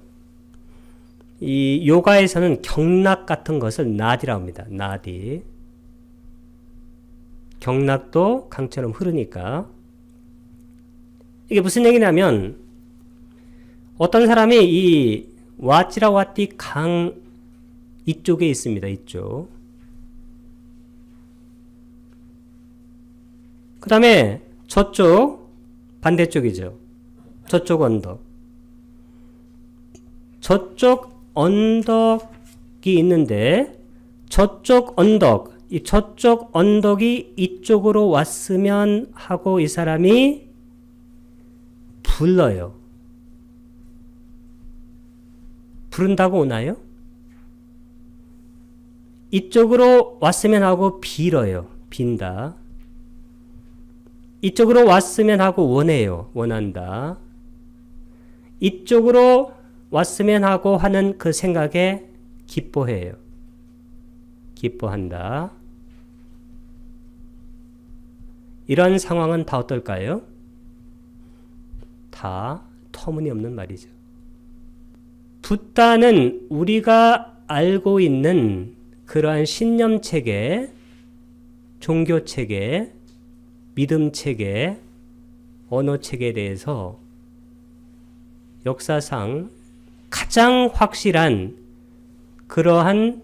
이 요가에서는 경락 같은 것을 나디라고 합니다. 나디. 경락도 강처럼 흐르니까. 이게 무슨 얘기냐면 어떤 사람이 이 와찌라와띠 강 이쪽에 있습니다. 이쪽. 그 다음에 저쪽 반대쪽이죠. 저쪽 언덕. 저쪽 언덕이 있는데 저쪽 언덕이 이쪽으로 왔으면 하고 이 사람이 불러요. 부른다고 오나요? 이쪽으로 왔으면 하고 빌어요. 빈다. 이쪽으로 왔으면 하고 원해요. 원한다. 이쪽으로 왔으면 하고 하는 그 생각에 기뻐해요. 기뻐한다. 이런 상황은 다 어떨까요? 다 터무니없는 말이죠. 붓다는 우리가 알고 있는 그러한 신념체계, 종교체계, 믿음체계, 언어체계에 대해서 역사상 가장 확실한 그러한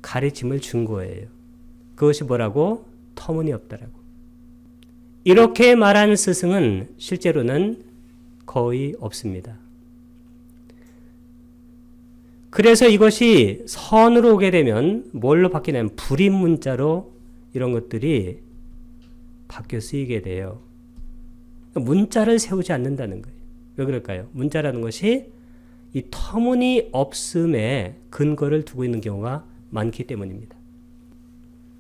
가르침을 준 거예요. 그것이 뭐라고? 터무니없다라고. 이렇게 말하는 스승은 실제로는 거의 없습니다. 그래서 이것이 선으로 오게 되면 뭘로 바뀌냐면 불임 문자로 이런 것들이 바뀌어 쓰이게 돼요. 문자를 세우지 않는다는 거예요. 왜 그럴까요? 문자라는 것이 이 터무니없음에 근거를 두고 있는 경우가 많기 때문입니다.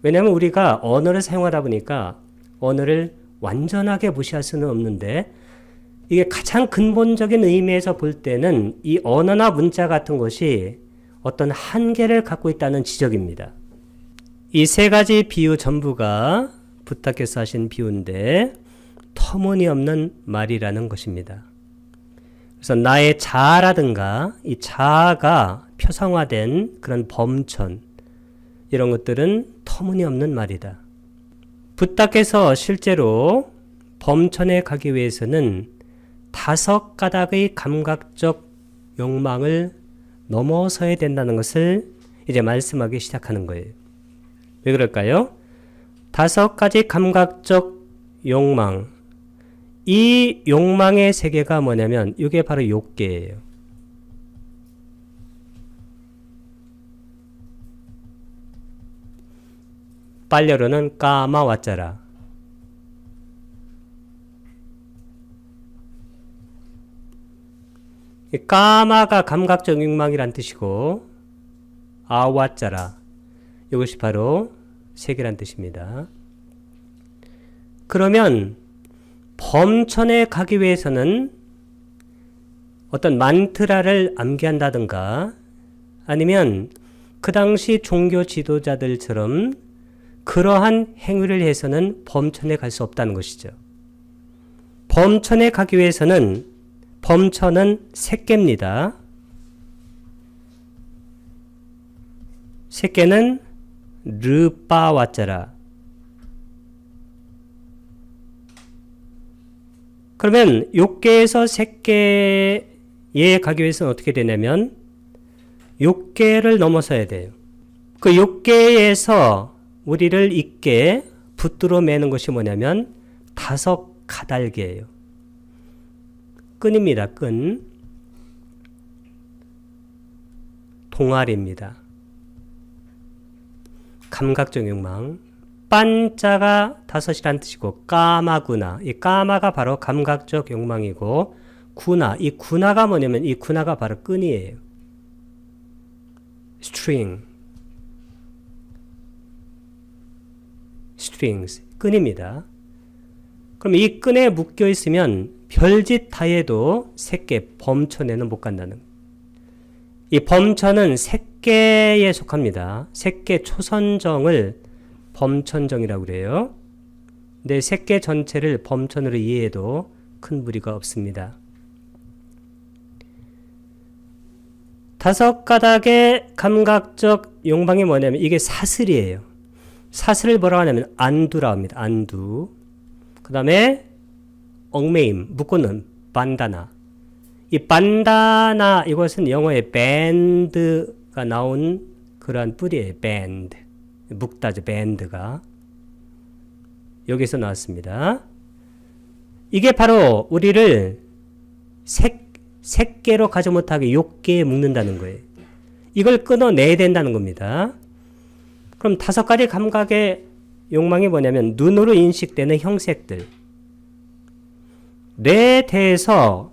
왜냐하면 우리가 언어를 사용하다 보니까 언어를 완전하게 무시할 수는 없는데 이게 가장 근본적인 의미에서 볼 때는 이 언어나 문자 같은 것이 어떤 한계를 갖고 있다는 지적입니다. 이 세 가지 비유 전부가 부타께서 하신 비유인데 터무니없는 말이라는 것입니다. 그래서 나의 자아라든가 이 자아가 표상화된 그런 범천, 이런 것들은 터무니없는 말이다. 붓다께서 실제로 범천에 가기 위해서는 5가닥의 감각적 욕망을 넘어서야 된다는 것을 이제 말씀하기 시작하는 거예요. 왜 그럴까요? 5가지 감각적 욕망, 이 욕망의 세계가 뭐냐면 이게 바로 욕계예요. 빨려로는 까마와짜라. 까마가 감각적 욕망이란 뜻이고 아와짜라, 이것이 바로 세계란 뜻입니다. 그러면 범천에 가기 위해서는 어떤 만트라를 암기한다든가 아니면 그 당시 종교 지도자들처럼 그러한 행위를 해서는 범천에 갈 수 없다는 것이죠. 범천에 가기 위해서는 범천은 색계입니다. 색계는 르빠와짜라. 그러면 욕계에서 색계에 가기 위해서는 어떻게 되냐면 욕계를 넘어서야 돼요. 그 욕계에서 우리를 있게 붙들어 매는 것이 뭐냐면 5가닥이에요. 끈입니다. 끈. 동아리입니다. 감각적 욕망. 빤자가 5이란 뜻이고 까마구나. 이 까마가 바로 감각적 욕망이고 구나. 이 구나가 뭐냐면 이 구나가 바로 끈이에요. strings. 끈입니다. 그럼 이 끈에 묶여 있으면 별짓 다 해도 색계 범천에는 못 간다는. 이 범천은 색계에 속합니다. 색계 초선정을 범천정이라고 그래요. 근데 색계 전체를 범천으로 이해해도 큰 무리가 없습니다. 5가닥의 감각적 욕망이 뭐냐면 이게 사슬이에요. 사슬을 뭐라고 하냐면 안두라고 합니다. 안두. 그 다음에 얽매임, 묶어놓은 반다나. 이 반다나, 이것은 영어의 밴드가 나온 그러한 뿌리예요. 밴드. 묶다죠. 밴드가. 여기서 나왔습니다. 이게 바로 우리를 색계로 가지 못하게 욕계에 묶는다는 거예요. 이걸 끊어내야 된다는 겁니다. 그럼 5가지 감각의 욕망이 뭐냐면 눈으로 인식되는 형색들. 뇌에 대해서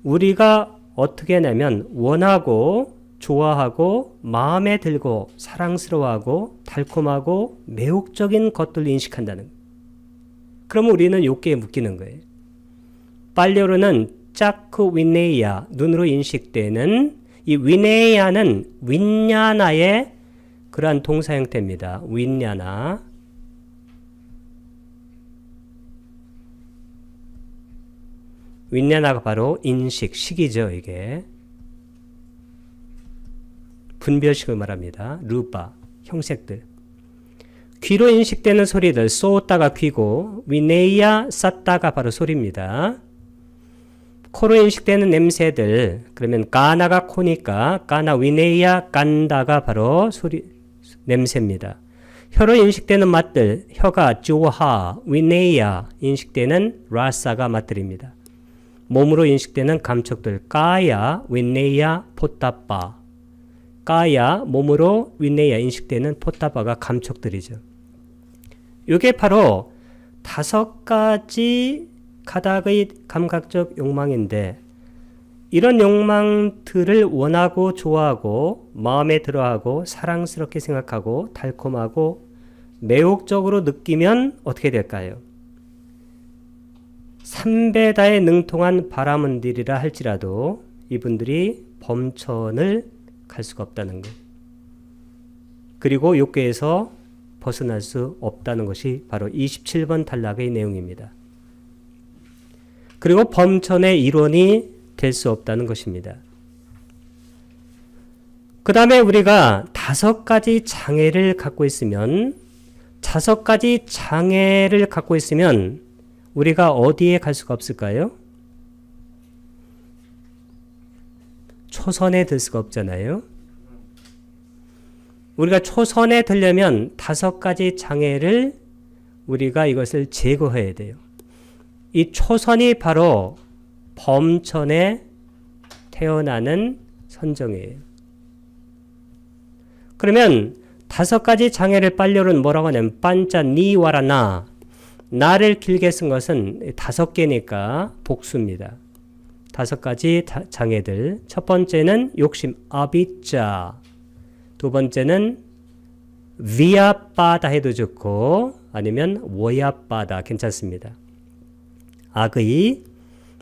우리가 어떻게 하냐면 원하고 좋아하고 마음에 들고 사랑스러워하고 달콤하고 매혹적인 것들을 인식한다는 거예요. 그러면 우리는 욕계에 묶이는 거예요. 빨리어로는 짜크 위네이아, 눈으로 인식되는 이 위네이아는 윈냐나의 그러한 동사 형태입니다. 윈냐나. 윈냐나가 바로 인식, 식이죠. 이게 분별식을 말합니다. 루파, 형색들. 귀로 인식되는 소리들, 쏘다가 귀고, 위네이아, 쌌다가 바로 소리입니다. 코로 인식되는 냄새들, 그러면 까나가 코니까 까나 위네이아 깐다가 바로 소리, 냄새입니다. 혀로 인식되는 맛들, 혀가 쭈하, 위네이아 인식되는 라사가 맛들입니다. 몸으로 인식되는 감촉들, 까야, 위네이아, 포타빠. 까야, 몸으로 위네이아 인식되는 포타빠가 감촉들이죠. 이게 바로 5가지 가닥의 감각적 욕망인데 이런 욕망들을 원하고 좋아하고 마음에 들어하고 사랑스럽게 생각하고 달콤하고 매혹적으로 느끼면 어떻게 될까요? 3배다에 능통한 바라문들이라 할지라도 이분들이 범천을 갈 수가 없다는 거예요. 그리고 욕계에서 벗어날 수 없다는 것이 바로 27번 단락의 내용입니다. 그리고 범천의 이론이 될 수 없다는 것입니다. 그 다음에 우리가 5가지 장애를 갖고 있으면 우리가 어디에 갈 수가 없을까요? 초선에 들 수가 없잖아요. 우리가 초선에 들려면 5가지 장애를 우리가 이것을 제거해야 돼요. 이 초선이 바로 범천에 태어나는 선정이에요. 그러면 5가지 장애를 빨려는 뭐라고 하냐면 빤짜 니와라나, 나를 길게 쓴 것은 5개니까 복수입니다. 5가지 장애들. 첫 번째는 욕심 아비짜, 두 번째는 위아빠다 해도 좋고 아니면 워야빠다 괜찮습니다. 악의.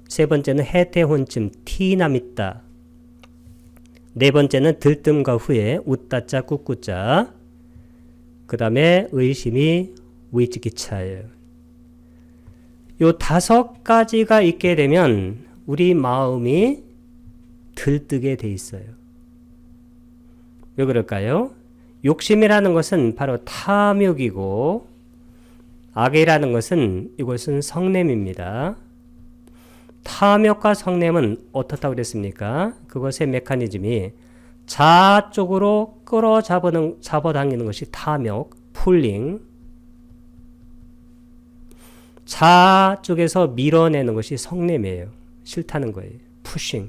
세 번째는 해태혼침 티나밌다. 네 번째는 들뜸과 후회 웃다자 꾹꾹자. 그 다음에 의심이 위치기차예요. 요 5가지가 있게 되면 우리 마음이 들뜨게 돼 있어요. 왜 그럴까요? 욕심이라는 것은 바로 탐욕이고 악이라는 것은 이것은 성냄입니다. 탐욕과 성냄은 어떻다고 그랬습니까? 그것의 메커니즘이 자아 쪽으로 잡아당기는 것이 탐욕, 풀링. 자아 쪽에서 밀어내는 것이 성냄이에요. 싫다는 거예요. 푸싱.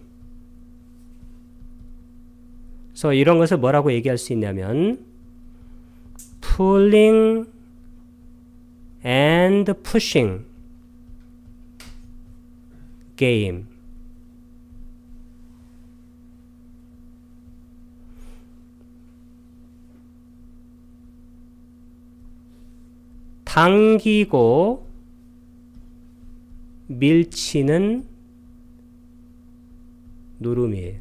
그래서 이런 것을 뭐라고 얘기할 수 있냐면 pulling and pushing 게임. 당기고 밀치는 노름이에요.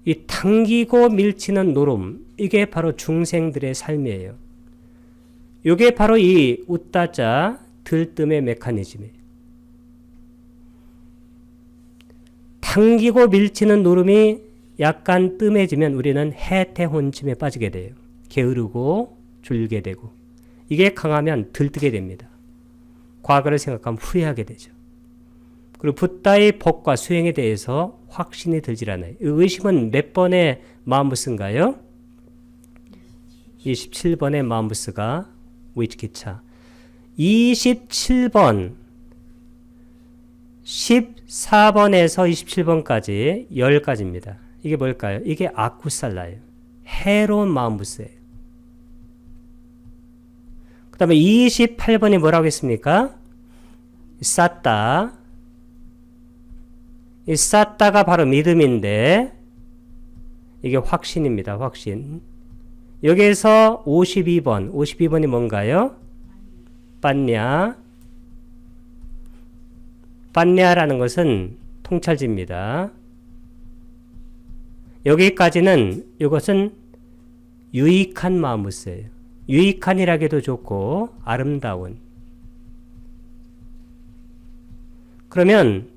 이 당기고 밀치는 노름, 이게 바로 중생들의 삶이에요. 이게 바로 이 웃다자 들뜸의 메커니즘이에요. 당기고 밀치는 노름이 약간 뜸해지면 우리는 해태혼침에 빠지게 돼요. 게으르고 졸게 되고. 이게 강하면 들뜨게 됩니다. 과거를 생각하면 후회하게 되죠. 그리고 붓다의 법과 수행에 대해서 확신이 들질 않아요. 의심은 몇 번의 마음부스인가요? 27번의 마음부스가 위치기차. 27번 14번에서 27번까지 10가지입니다. 이게 뭘까요? 이게 아쿠살라예요. 해로운 마음부스예요. 그 다음에 28번이 뭐라고 했습니까? 쌌다. 이 쌌다가 바로 믿음인데 이게 확신입니다. 확신. 여기에서 52번이 뭔가요? 빤냐. 빤냐라는 것은 통찰지입니다. 여기까지는 이것은 유익한 마음부스예요. 유익한이라 해도 좋고 아름다운. 그러면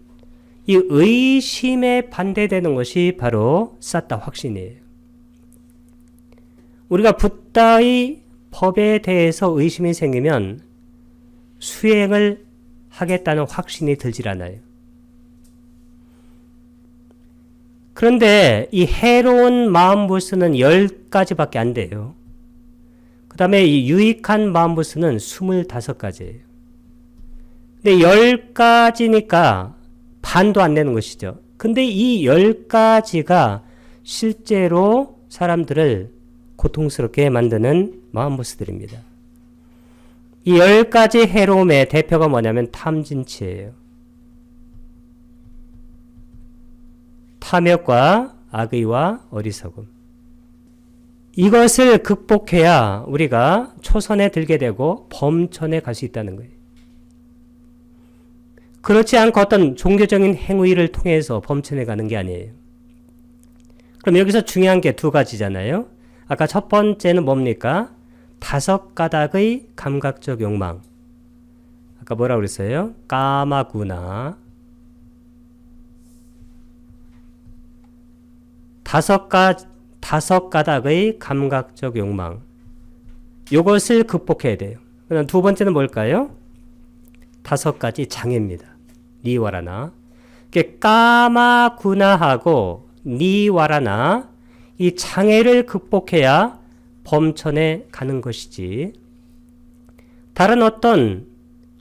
이 의심에 반대되는 것이 바로 쌌다 확신이에요. 우리가 붓다의 법에 대해서 의심이 생기면 수행을 하겠다는 확신이 들질 않아요. 그런데 이 해로운 마음부스는 10가지밖에 안 돼요. 그 다음에 이 유익한 마음부스는 25가지예요. 근데 10가지니까 반도 안 되는 것이죠. 근데 이 10가지가 실제로 사람들을 고통스럽게 만드는 마음부스들입니다. 이 10가지 해로움의 대표가 뭐냐면 탐진치예요. 탐욕과 악의와 어리석음. 이것을 극복해야 우리가 초선에 들게 되고 범천에 갈 수 있다는 거예요. 그렇지 않고 어떤 종교적인 행위를 통해서 범천에 가는 게 아니에요. 그럼 여기서 중요한 게 2가지잖아요. 아까 첫 번째는 뭡니까? 5가닥의 감각적 욕망. 아까 뭐라고 그랬어요? 까마구나. 다섯 가닥의 감각적 욕망. 요것을 극복해야 돼요. 그다음 두 번째는 뭘까요? 다섯 가지 장애입니다. 니와라나. 까마구나하고 니와라나 이 장애를 극복해야 범천에 가는 것이지. 다른 어떤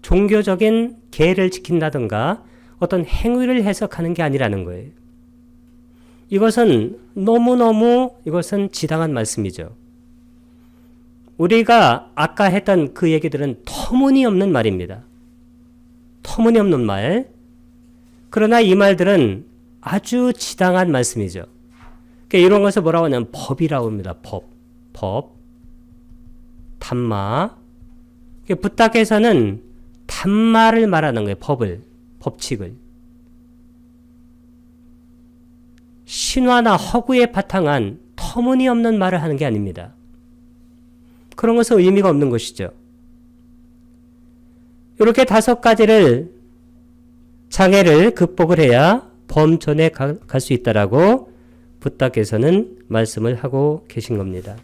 종교적인 계를 지킨다든가 어떤 행위를 해석하는 게 아니라는 거예요. 이것은 너무너무 이것은 지당한 말씀이죠. 우리가 아까 했던 그 얘기들은 터무니없는 말입니다. 터무니없는 말. 그러나 이 말들은 아주 지당한 말씀이죠. 그러니까 이런 것을 뭐라고 하냐면 법이라고 합니다. 법. 담마. 부탁에서는 담마를 말하는 거예요. 법칙을. 신화나 허구에 바탕한 터무니없는 말을 하는 게 아닙니다. 그런 것은 의미가 없는 것이죠. 이렇게 다섯 가지를 장애를 극복을 해야 범천에 갈 수 있다라고 부탁께서는 말씀을 하고 계신 겁니다.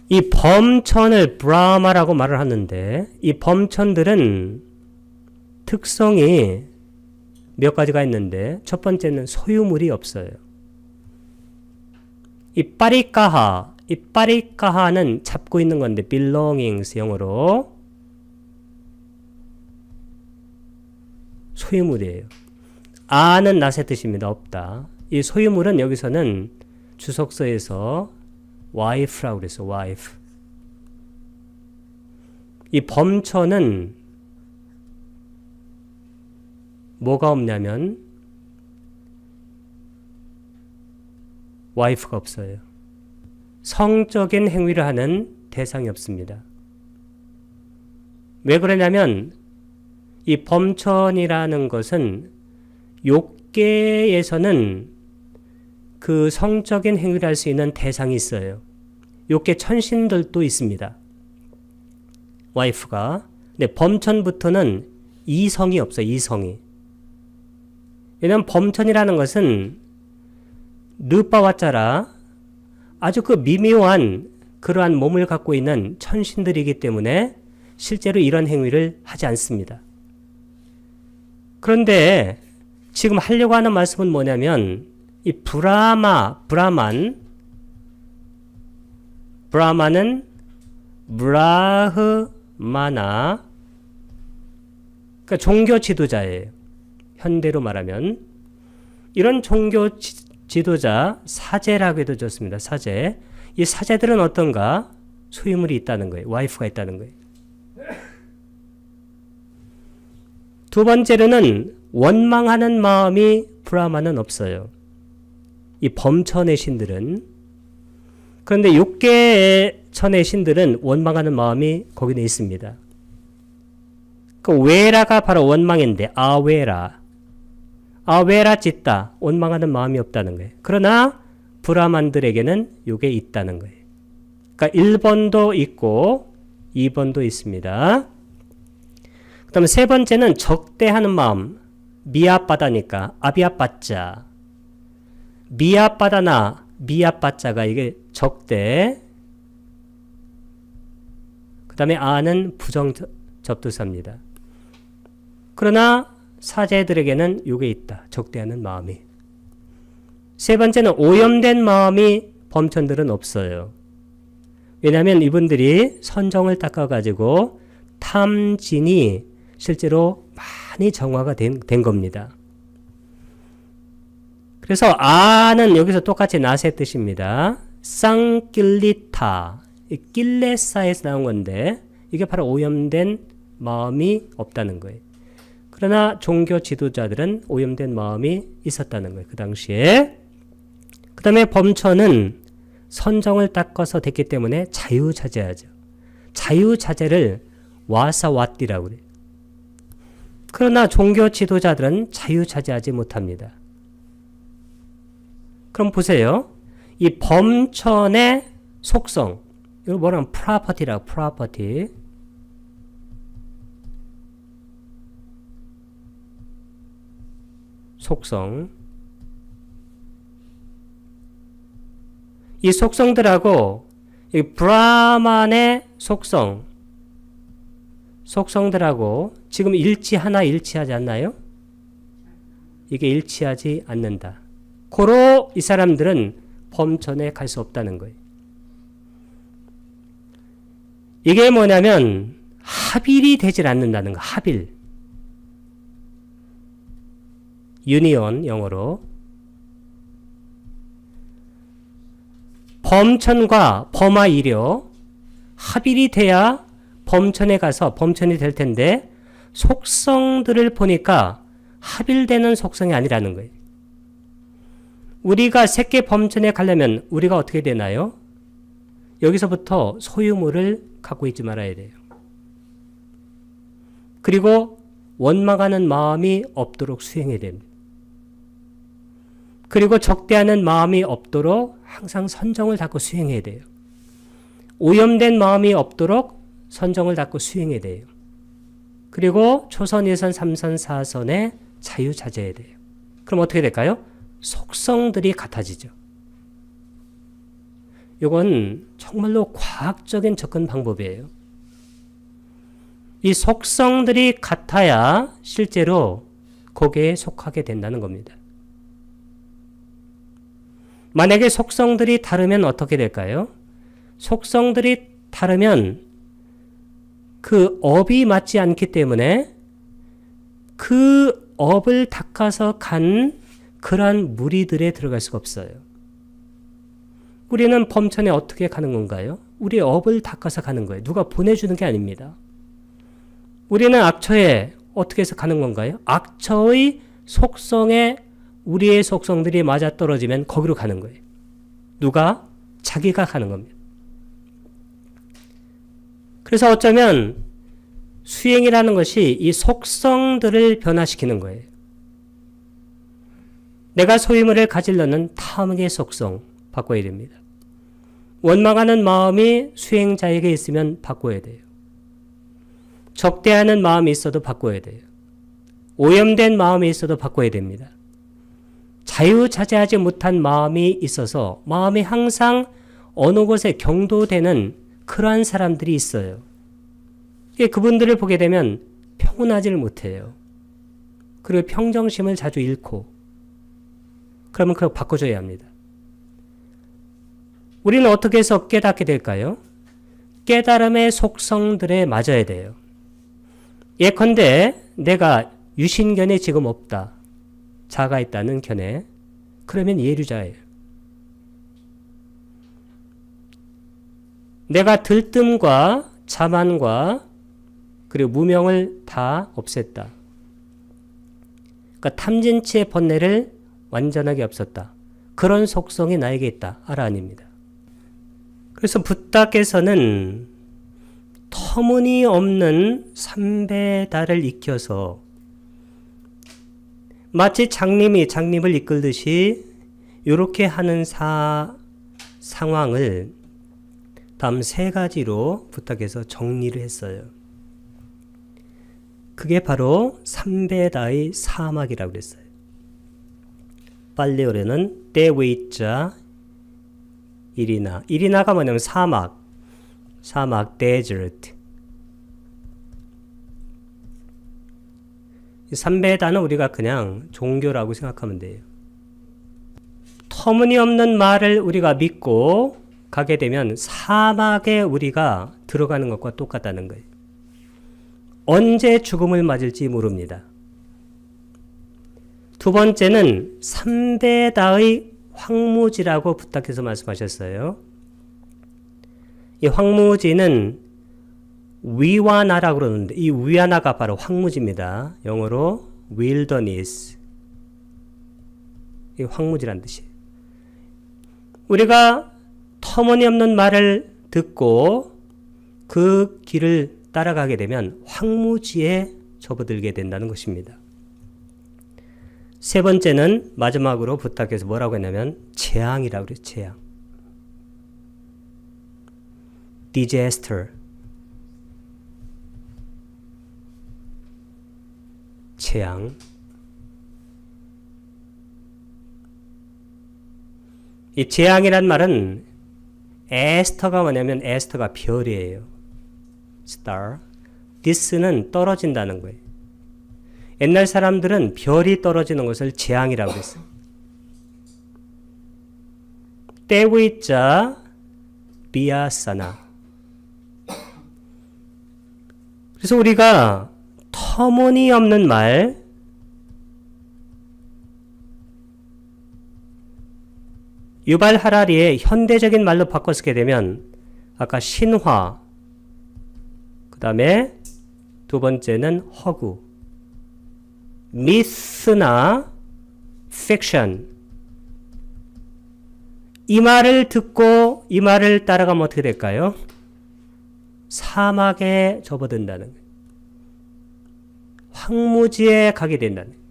이 범천을 브라마라고 말을 하는데 이 범천들은 특성이 몇 가지가 있는데 첫 번째는 소유물이 없어요. 이 빠리까하는 잡고 있는 건데 belongings 영어로 소유물이에요. 아는 낫의 뜻입니다. 없다. 이 소유물은 여기서는 주석서에서 wife라고 그랬어. wife. 이 범천은 뭐가 없냐면 와이프가 없어요. 성적인 행위를 하는 대상이 없습니다. 왜 그러냐면 이 범천이라는 것은 욕계에서는 그 성적인 행위를 할 수 있는 대상이 있어요. 욕계 천신들도 있습니다. 와이프가. 근데 범천부터는 이성이 없어요. 이성이. 왜냐하면 범천이라는 것은 르빠와짜라 아주 그 미묘한 그러한 몸을 갖고 있는 천신들이기 때문에 실제로 이런 행위를 하지 않습니다. 그런데 지금 하려고 하는 말씀은 뭐냐면 이 브라만은 브라흐마나 그러니까 종교 지도자예요. 현대로 말하면 이런 종교 지도자 사제라고 해도 좋습니다. 사제. 이 사제들은 어떤가? 소유물이 있다는 거예요. 와이프가 있다는 거예요. 두 번째로는 원망하는 마음이 브라마는 없어요. 이 범천의 신들은. 그런데 육계천의 신들은 원망하는 마음이 거기는 있습니다. 그 웨라가 바로 원망인데 아웨라 찢다. 원망하는 마음이 없다는 거예요. 그러나 브라만들에게는 이게 있다는 거예요. 그러니까 1번도 있고 2번도 있습니다. 그 다음에 세 번째는 적대하는 마음. 미아빠다니까 아비아빠자. 미아빠자가 이게 적대. 그 다음에 아는 부정접두사입니다. 그러나 사제들에게는 이게 있다. 적대하는 마음이. 세 번째는 오염된 마음이 범천들은 없어요. 왜냐하면 이분들이 선정을 닦아가지고 탐진이 실제로 많이 정화가 된 겁니다. 그래서 아는 여기서 똑같이 낫의 뜻입니다. 쌍길리타, 길레사에서 나온 건데 이게 바로 오염된 마음이 없다는 거예요. 그러나 종교 지도자들은 오염된 마음이 있었다는 거예요. 그 당시에. 그 다음에 범천은 선정을 닦아서 됐기 때문에 자유자재하죠. 자유자재를 와사와띠라고 그래요. 그러나 종교 지도자들은 자유자재하지 못합니다. 그럼 보세요. 이 범천의 속성, 이걸 뭐라면 프로퍼티라고, 프로퍼티. 속성. 이 속성들하고 이 브라만의 속성들하고 지금 일치하지 않나요? 이게 일치하지 않는다. 고로 이 사람들은 범천에 갈 수 없다는 거예요. 이게 뭐냐면 합일이 되질 않는다는 거. 합일. 유니온 영어로. 범천과 범하이려 합일이 돼야 범천에 가서 범천이 될 텐데 속성들을 보니까 합일되는 속성이 아니라는 거예요. 우리가 새끼 범천에 가려면 우리가 어떻게 되나요? 여기서부터 소유물을 갖고 있지 말아야 돼요. 그리고 원망하는 마음이 없도록 수행해야 됩니다. 그리고 적대하는 마음이 없도록 항상 선정을 닦고 수행해야 돼요. 오염된 마음이 없도록 선정을 닦고 수행해야 돼요. 그리고 초선, 2선, 3선, 4선에 자유자재해야 돼요. 그럼 어떻게 될까요? 속성들이 같아지죠. 이건 정말로 과학적인 접근 방법이에요. 이 속성들이 같아야 실제로 거기에 속하게 된다는 겁니다. 만약에 속성들이 다르면 어떻게 될까요? 속성들이 다르면 그 업이 맞지 않기 때문에 그 업을 닦아서 간 그러한 무리들에 들어갈 수가 없어요. 우리는 범천에 어떻게 가는 건가요? 우리의 업을 닦아서 가는 거예요. 누가 보내주는 게 아닙니다. 우리는 악처에 어떻게 해서 가는 건가요? 악처의 속성에 우리의 속성들이 맞아떨어지면 거기로 가는 거예요. 누가? 자기가 가는 겁니다. 그래서 어쩌면 수행이라는 것이 이 속성들을 변화시키는 거예요. 내가 소유물을 가지려는 탐욕의 속성 바꿔야 됩니다. 원망하는 마음이 수행자에게 있으면 바꿔야 돼요. 적대하는 마음이 있어도 바꿔야 돼요. 오염된 마음이 있어도 바꿔야 됩니다. 자유자재하지 못한 마음이 있어서 마음이 항상 어느 곳에 경도되는 그러한 사람들이 있어요. 그분들을 보게 되면 평온하지를 못해요. 그리고 평정심을 자주 잃고 그러면 그걸 바꿔줘야 합니다. 우리는 어떻게 해서 깨닫게 될까요? 깨달음의 속성들에 맞아야 돼요. 예컨대 내가 유신견이 지금 없다. 자가 있다는 견해. 그러면 예류자예요. 내가 들뜸과 자만과 그리고 무명을 다 없앴다. 그러니까 탐진치의 번뇌를 완전하게 없었다. 그런 속성이 나에게 있다. 아라한입니다. 그래서 붓다께서는 터무니없는 삼배다를 익혀서 마치 장님이 장님을 이끌듯이 이렇게 하는 상황을 다음 세 가지로 부탁해서 정리를 했어요. 그게 바로 삼배다의 사막이라고 그랬어요. 빨리어로는 데웨이자 이리나. 이리나가 뭐냐면 사막, 데저트. 삼배다는 우리가 그냥 종교라고 생각하면 돼요. 터무니없는 말을 우리가 믿고 가게 되면 사막에 우리가 들어가는 것과 똑같다는 거예요. 언제 죽음을 맞을지 모릅니다. 두 번째는 삼배다의 황무지라고 부탁해서 말씀하셨어요. 이 황무지는 위와나라고 그러는데 이 위와나가 바로 황무지입니다. 영어로 wilderness. 이 황무지란 뜻이에요. 우리가 터무니없는 말을 듣고 그 길을 따라가게 되면 황무지에 접어들게 된다는 것입니다. 세 번째는 마지막으로 부탁해서 뭐라고 했냐면 재앙이라고 그래요. 재앙. disaster. 재앙. 이 재앙이란 말은 에스터가 뭐냐면 에스터가 별이에요. star. this는 떨어진다는 거예요. 옛날 사람들은 별이 떨어지는 것을 재앙이라고 했어요. 떼구이자 비아사나. 그래서 우리가 터무니없는 말, 유발 하라리의 현대적인 말로 바꿔 쓰게 되면 아까 신화, 그 다음에 두 번째는 허구, 미스나 픽션. 이 말을 듣고 이 말을 따라가면 어떻게 될까요? 사막에 접어든다는 거예요. 황무지에 가게 된다는 거예요.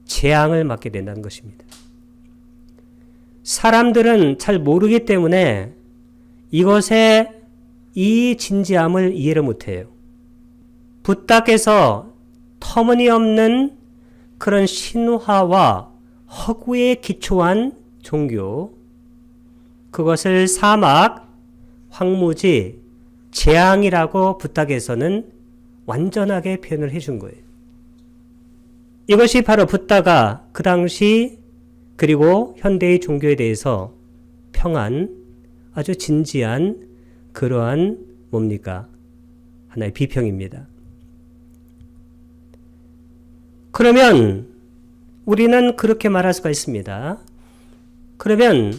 재앙을 맞게 된다는 것입니다. 사람들은 잘 모르기 때문에 이것의 이 진지함을 이해를 못해요. 붓다께서 터무니없는 그런 신화와 허구에 기초한 종교, 그것을 사막, 황무지, 재앙이라고 붓다께서는 완전하게 표현을 해준 거예요. 이것이 바로 붓다가 그 당시 그리고 현대의 종교에 대해서 평한 아주 진지한 그러한 뭡니까? 하나의 비평입니다. 그러면 우리는 그렇게 말할 수가 있습니다. 그러면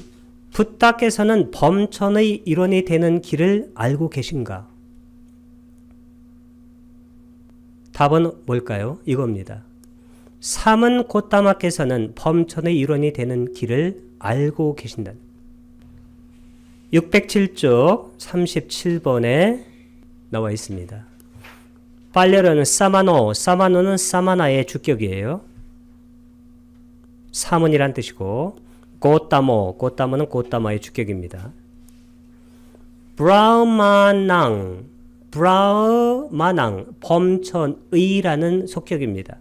붓다께서는 범천의 일원이 되는 길을 알고 계신가? 답은 뭘까요? 이겁니다. 삼은 고타마께서는 범천의 일원이 되는 길을 알고 계신다. 607쪽 37번에 나와 있습니다. 빨래로는 사마노, 사마노는 사마나의 주격이에요. 사문이란 뜻이고, 고타모, 고타모는 고타마의 주격입니다. 브라우마낭, 브라우마낭, 범천의라는 속격입니다.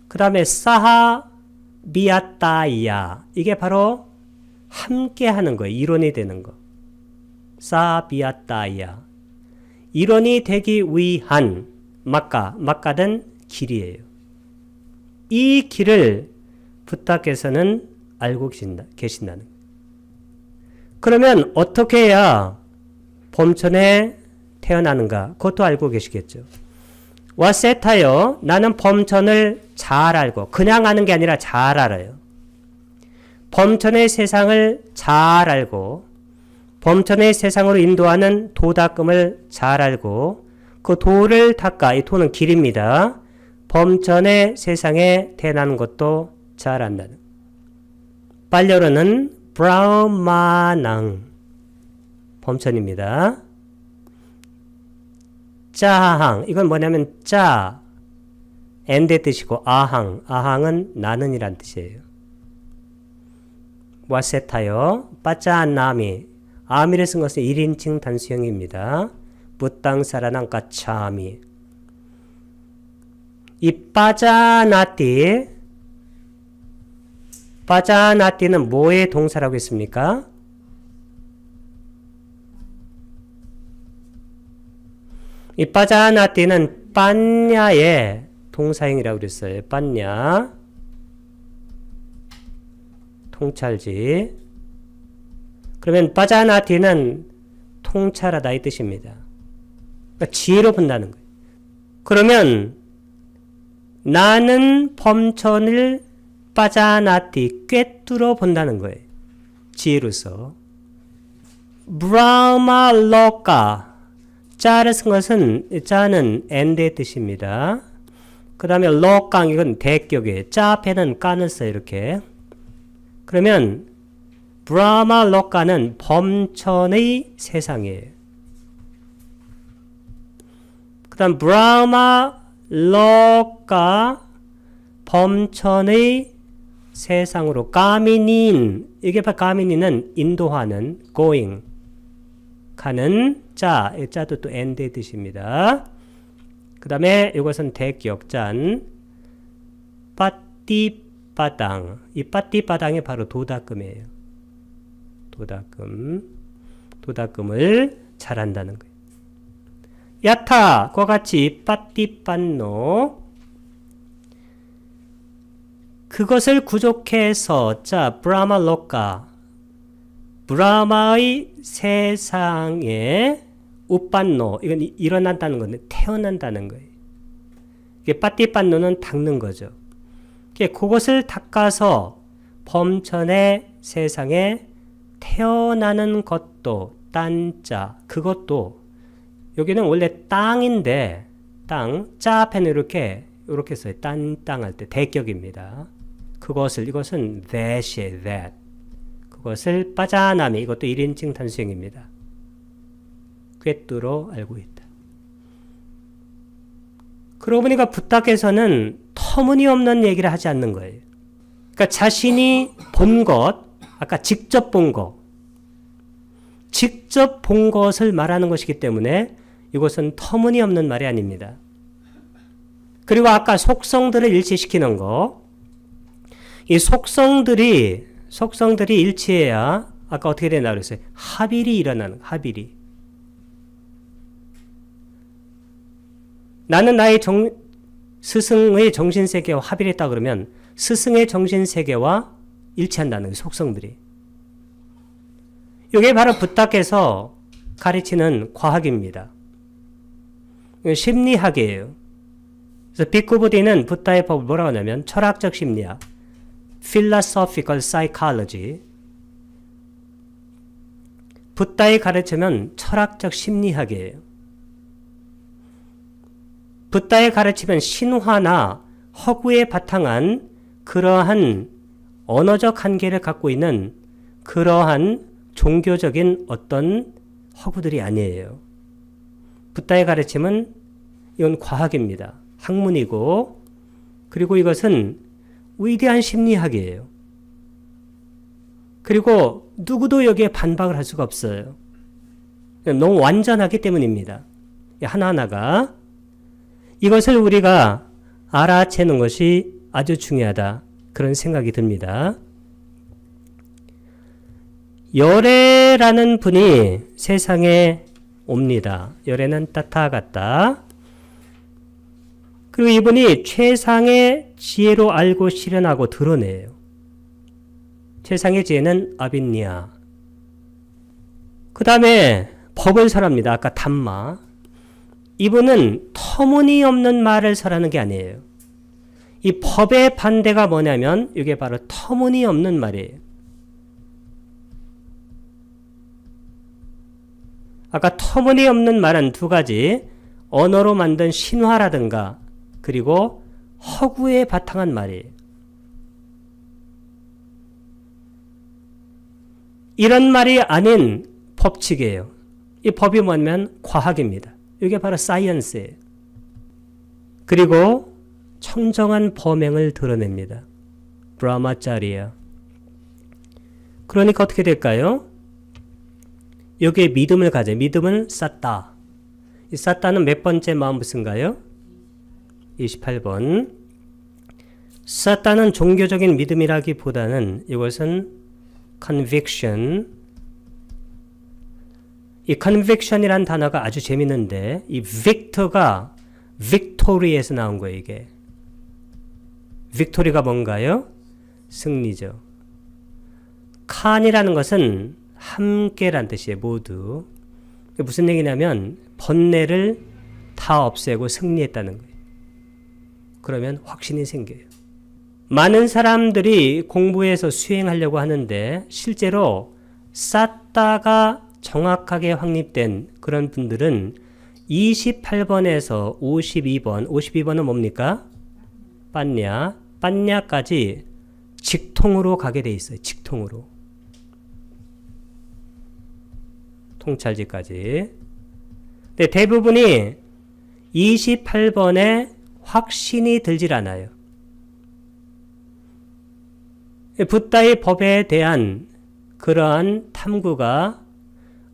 그 다음에 사하 비아따이야, 이게 바로 함께 하는 거예요. 일원이 되는 거. 사하 비아따이야, 일원이 되기 위한 막가는 길이에요. 이 길을 붓다께서는 알고 계신다는 거예요. 그러면 어떻게 해야 범천에 태어나는가? 그것도 알고 계시겠죠. 와세타요, 나는 범천을 잘 알고, 그냥 아는 게 아니라 잘 알아요. 범천의 세상을 잘 알고, 범천의 세상으로 인도하는 도닦음을 잘 알고, 그 도를 닦아, 이 도는 길입니다. 범천의 세상에 태어나는 것도 잘 안다는. 빨려로는 브라우마낭, 범천입니다. 짜항, 이건 뭐냐면 짜, 엔드의 뜻이고, 아항은 나는 이란 뜻이에요. 와세타요, 빠짜나미, 아미를 쓴 것은 1인칭 단수형입니다. 붓땅사라낭 까차미. 이 빠자나띠는 뭐의 동사라고 했습니까? 이 빠자나띠는 빤냐의 동사형이라고 그랬어요. 빤냐, 통찰지. 그러면 빠자나띠는 통찰하다 이 뜻입니다. 그러니까 지혜로 본다는 거예요. 그러면 나는 범천을 빠자나띠, 꿰뚫어 본다는 거예요. 지혜로서. 브라마 로카, 짜를 쓴 것은, 짜는 엔드의 뜻입니다. 그 다음에 로깡, 이건 대격이에요. 짜 앞에는 깐을 써요, 이렇게. 그러면 브라마 로카는 범천의 세상이에요. 그 다음 브라마 로카, 범천의 세상으로. 까미닌, 이게 바로 까미닌은 인도하는, going, 가는 자, 이 자도 또 엔드의 뜻입니다. 그 다음에 이것은 대격잔, 빠띠바당, 이 빠띠바당이 바로 도닦음이에요. 도닦음을 잘한다는 거예요. 야타, 과 같이 빠띠빤노, 그것을 구족해서 자 브라마로카, 브라마의 세상에 우빤노, 이건 일어난다는 건데 태어난다는 거예요. 이게 빠띠빤노는 닦는 거죠. 그것을 닦아서 범천의 세상에 태어나는 것도 딴자, 그것도 여기는 원래 땅인데 땅, 짜펜 이렇게 써요. 땅 할 때 대격입니다. 그것을, 이것은 that이에요. that. 그것을 빠자나미, 이것도 1인칭 단수형입니다. 꿰뚫어 알고 있다. 그러고 보니까 부탁에서는 터무니없는 얘기를 하지 않는 거예요. 그러니까 자신이 본 것, 아까 직접 본 것, 직접 본 것을 말하는 것이기 때문에 이것은 터무니없는 말이 아닙니다. 그리고 아까 속성들을 일치시키는 거, 이 속성들이 일치해야 아까 어떻게 되나 그랬어요? 합일이 일어나는 거, 합일이. 나는 나의 스승의 정신세계와 합일했다 그러면 스승의 정신세계와 일치한다는 거예요, 속성들이. 이게 바로 부탁에서 가르치는 과학입니다. 심리학이에요. 그래서 비쿠부디는 붓다의 법을 뭐라고 하냐면 철학적 심리학, philosophical psychology. 붓다의 가르침은 철학적 심리학이에요. 붓다의 가르침은 신화나 허구에 바탕한 그러한 언어적 한계를 갖고 있는 그러한 종교적인 어떤 허구들이 아니에요. 붓다의 가르침은 이건 과학입니다. 학문이고, 그리고 이것은 위대한 심리학이에요. 그리고 누구도 여기에 반박을 할 수가 없어요. 너무 완전하기 때문입니다. 하나하나가. 이것을 우리가 알아채는 것이 아주 중요하다. 그런 생각이 듭니다. 열애라는 분이 세상에 옵니다. 열애는 따타갔다. 그리고 이분이 최상의 지혜로 알고 실현하고 드러내요. 최상의 지혜는 아빈니아. 그 다음에 법을 설합니다. 아까 담마. 이분은 터무니없는 말을 설하는 게 아니에요. 이 법의 반대가 뭐냐면 이게 바로 터무니없는 말이에요. 아까 터무니없는 말은 두 가지, 언어로 만든 신화라든가 그리고 허구에 바탕한 말이에요. 이런 말이 아닌 법칙이에요. 이 법이 뭐냐면 과학입니다. 이게 바로 사이언스예요. 그리고 청정한 범행을 드러냅니다. 브라마짜리야. 그러니까 어떻게 될까요? 여기에 믿음을 가져. 믿음은 쌌다. 이 쌌다는 몇 번째 마음부스인가요? 28번. 쌌다는 종교적인 믿음이라기보다는 이것은 conviction. 이 conviction이란 단어가 아주 재밌는데 이 victor가 victory에서 나온 거예요. 이게. victory가 뭔가요? 승리죠. 칸이라는 것은 함께란 뜻이에요. 모두. 무슨 얘기냐면 번뇌를 다 없애고 승리했다는 거예요. 그러면 확신이 생겨요. 많은 사람들이 공부해서 수행하려고 하는데 실제로 쌌다가 정확하게 확립된 그런 분들은 28번에서 52번, 52번은 뭡니까? 빤냐까지 직통으로 가게 돼 있어요. 직통으로. 통찰지까지. 근데 대부분이 28번에 확신이 들질 않아요. 붓다의 법에 대한 그러한 탐구가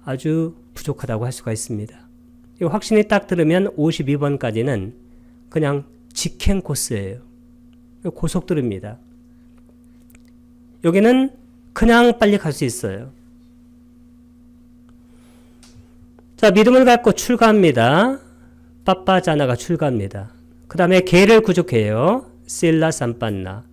아주 부족하다고 할 수가 있습니다. 이 확신이 딱 들으면 52번까지는 그냥 직행 코스예요. 고속도로입니다. 여기는 그냥 빨리 갈 수 있어요. 자, 믿음을 갖고 출가합니다. 빠빠자나가 출가합니다. 그 다음에 개를 구족해요. 실라 삼빤나.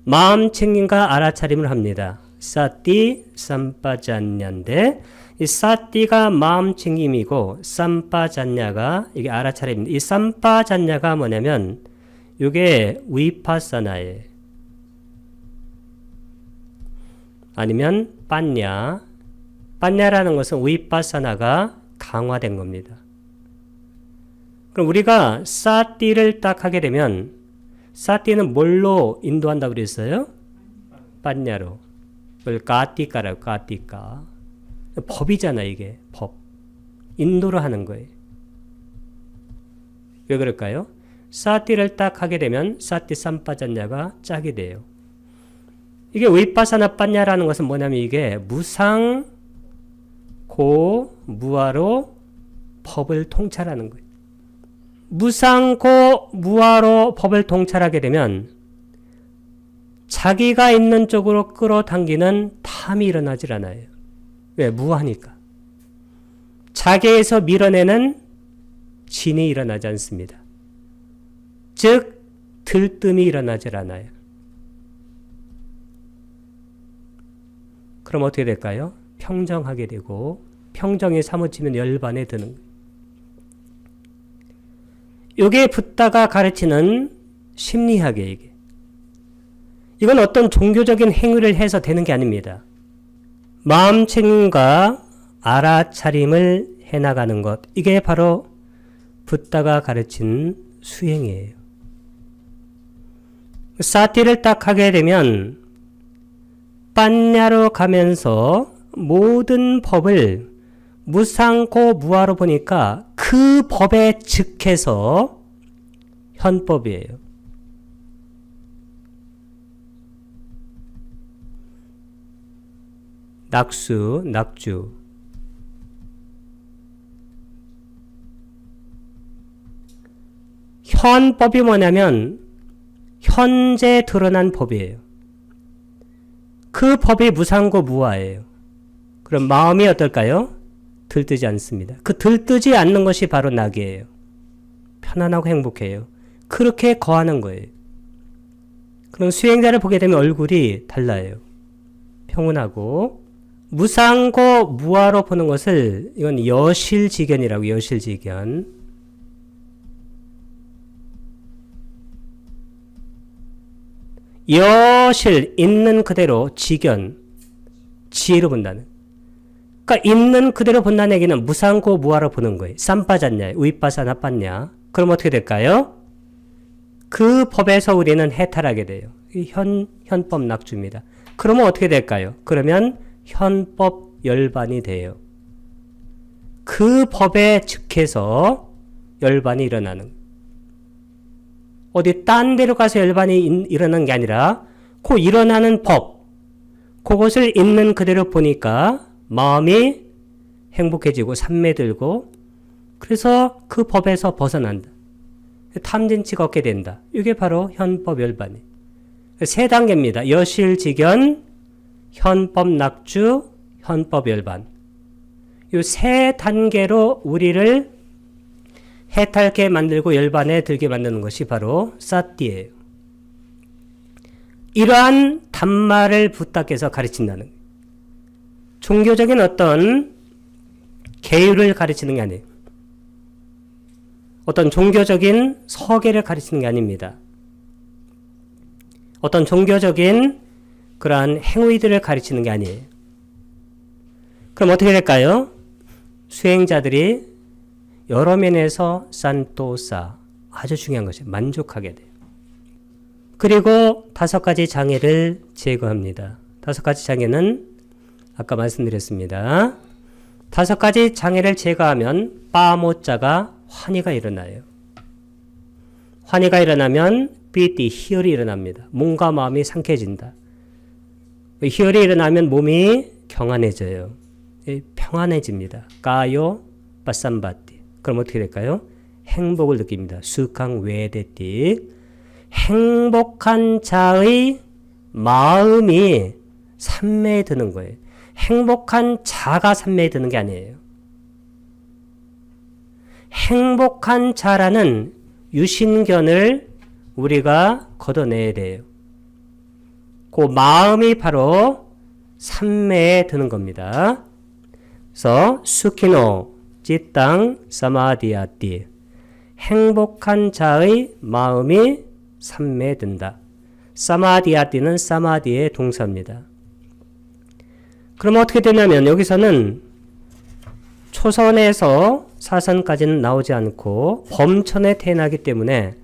마음 챙김과 알아차림을 합니다. 사띠 삼빠잔냐인데 이 사띠가 마음 챙김이고 삼빠잔냐가 이게 알아차림입니다. 이 삼빠잔냐가 뭐냐면 이게 위파사나예요. 아니면 빤냐. 빤냐라는 것은 위파사나가 강화된 겁니다. 그럼 우리가 사띠를 딱 하게 되면 사띠는 뭘로 인도한다고 그랬어요? 빤냐로. 그걸 까띠까라고 까띠까. 법이잖아 이게. 법. 인도로 하는 거예요. 왜 그럴까요? 사띠를 딱 하게 되면 사띠 삼빠잔냐가 짝이 돼요. 이게 위파사나 빤냐라는 것은 뭐냐면 이게 무상 고 무아로 법을 통찰하는 거예요. 무상고 무아로 법을 통찰하게 되면 자기가 있는 쪽으로 끌어당기는 탐이 일어나질 않아요. 왜? 무아니까. 자기에서 밀어내는 진이 일어나지 않습니다. 즉 들뜸이 일어나질 않아요. 그럼 어떻게 될까요? 평정하게 되고 평정에 사무치면 열반에 드는 거예요. 이게 붓다가 가르치는 심리학이에요. 이게. 이건 어떤 종교적인 행위를 해서 되는 게 아닙니다. 마음챙김과 알아차림을 해나가는 것. 이게 바로 붓다가 가르친 수행이에요. 사티를 딱 하게 되면 빤냐로 가면서 모든 법을 무상고 무아로 보니까 그 법에 즉해서 현법이에요. 낙수, 낙주. 현법이 뭐냐면 현재 드러난 법이에요. 그 법이 무상고 무아예요. 그럼 마음이 어떨까요? 들뜨지 않습니다. 그 들뜨지 않는 것이 바로 낙이에요. 편안하고 행복해요. 그렇게 거하는 거예요. 그럼 수행자를 보게 되면 얼굴이 달라요. 평온하고 무상고 무아로 보는 것을 이건 여실지견이라고. 여실지견. 여실 있는 그대로 지견 지혜로 본다는. 그러니까 있는 그대로 본다는 얘기는 무상고 무아로 보는 거예요. 쌈빠졌냐 우이빠사나 빤냐. 그럼 어떻게 될까요? 그 법에서 우리는 해탈하게 돼요. 현법 낙주입니다. 그러면 어떻게 될까요? 그러면 현법 열반이 돼요. 그 법에 즉해서 열반이 일어나는 거예요. 어디 딴 데로 가서 열반이 일어나는 게 아니라 그 일어나는 법, 그것을 있는 그대로 보니까 마음이 행복해지고 산매들고 그래서 그 법에서 벗어난다. 탐진치가 얻게 된다. 이게 바로 현법 열반이. 세 단계입니다. 여실지견, 현법 낙주, 현법 열반. 이 세 단계로 우리를 해탈게 만들고 열반에 들게 만드는 것이 바로 사띠예요. 이러한 단말을 부탁해서 가르친다는 거예요. 종교적인 어떤 계율을 가르치는 게 아니에요. 어떤 종교적인 서계를 가르치는 게 아닙니다. 어떤 종교적인 그러한 행위들을 가르치는 게 아니에요. 그럼 어떻게 될까요? 수행자들이 여러 면에서 산토사, 아주 중요한 것이 만족하게 돼요. 그리고 5가지 장애를 제거합니다. 5가지 장애는 아까 말씀드렸습니다. 5가지 장애를 제거하면 빠모자가 환희가 일어나요. 환희가 일어나면 삐띠, 희열이 일어납니다. 몸과 마음이 상쾌해진다. 희열이 일어나면 몸이 경안해져요. 평안해집니다. 까요, 빠쌈바띠. 그럼 어떻게 될까요? 행복을 느낍니다. 수강 외대띠. 행복한 자의 마음이 산매에 드는 거예요. 행복한 자가 산매에 드는 게 아니에요. 행복한 자라는 유신견을 우리가 걷어내야 돼요. 그 마음이 바로 삼매에 드는 겁니다. 그래서 수키노 찌땅 사마디아띠 행복한 자의 마음이 삼매에 든다. 사마디아띠는 사마디의 동사입니다. 그럼 어떻게 되냐면 여기서는 초선에서 사선까지는 나오지 않고 범천에 태어나기 때문에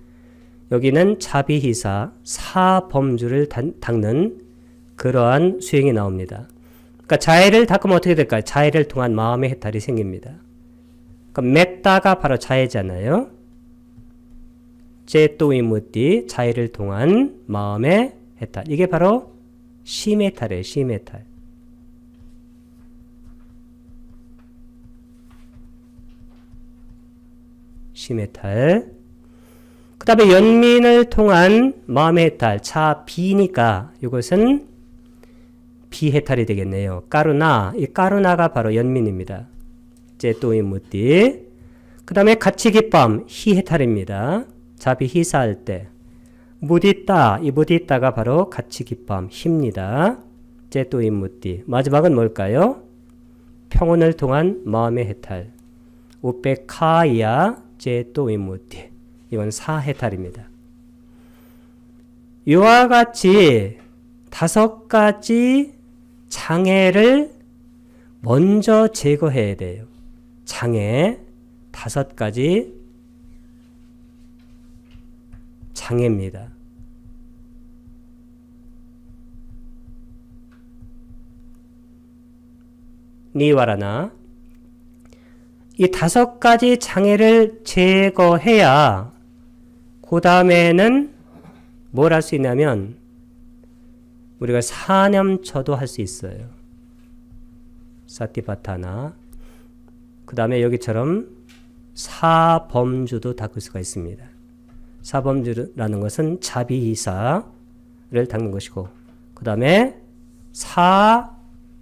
여기는 자비희사 사범주를 닦는 그러한 수행이 나옵니다. 그러니까 자해를 닦으면 어떻게 될까요? 자해를 통한 마음의 해탈이 생깁니다. 그러니까 맺다가 바로 자해잖아요. 제또이무띠 자해를 통한 마음의 해탈. 이게 바로 시메탈이에요. 시메탈. 시메탈. 그 다음에 연민을 통한 마음의 해탈. 자, 비니까 이것은 비해탈이 되겠네요. 까루나. 이 까루나가 바로 연민입니다. 제또이무띠. 그 다음에 가치기쁨. 희해탈입니다. 자비 희사할 때. 무디따. 이 무디따가 바로 가치기쁨. 힘니다. 제또이무띠. 마지막은 뭘까요? 평온을 통한 마음의 해탈. 우페카이야 제또이무띠. 이건 사해탈입니다. 이와 같이 5가지 장애를 먼저 제거해야 돼요. 장애 5가지 장애입니다. 니와라나 이 5가지 장애를 제거해야 그 다음에는 뭘 할 수 있냐면 우리가 사념처도 할 수 있어요. 사티파타나 그 다음에 여기처럼 사범주도 닦을 수가 있습니다. 사범주라는 것은 자비이사를 닦는 것이고 그 다음에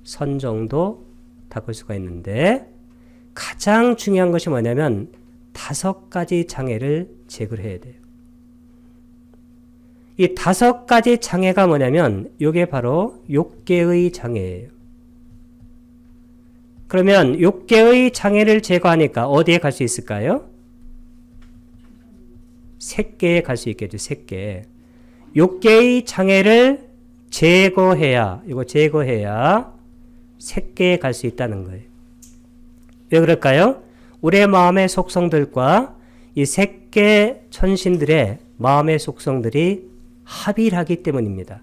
사선정도 닦을 수가 있는데 가장 중요한 것이 뭐냐면 5가지 장애를 제거를 해야 돼요. 이 5가지 장애가 뭐냐면 이게 바로 욕계의 장애예요. 그러면 욕계의 장애를 제거하니까 어디에 갈 수 있을까요? 색계에 갈 수 있겠죠. 색계. 욕계의 장애를 제거해야 색계에 갈 수 있다는 거예요. 왜 그럴까요? 우리의 마음의 속성들과 이 색계 천신들의 마음의 속성들이 합일하기 때문입니다.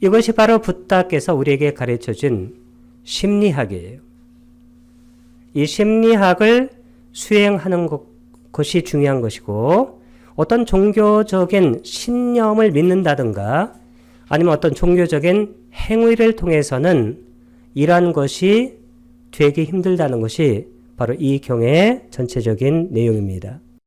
이것이 바로 붓다께서 우리에게 가르쳐준 심리학이에요. 이 심리학을 수행하는 것이 중요한 것이고 어떤 종교적인 신념을 믿는다든가 아니면 어떤 종교적인 행위를 통해서는 이러한 것이 되기 힘들다는 것이 바로 이 경의 전체적인 내용입니다.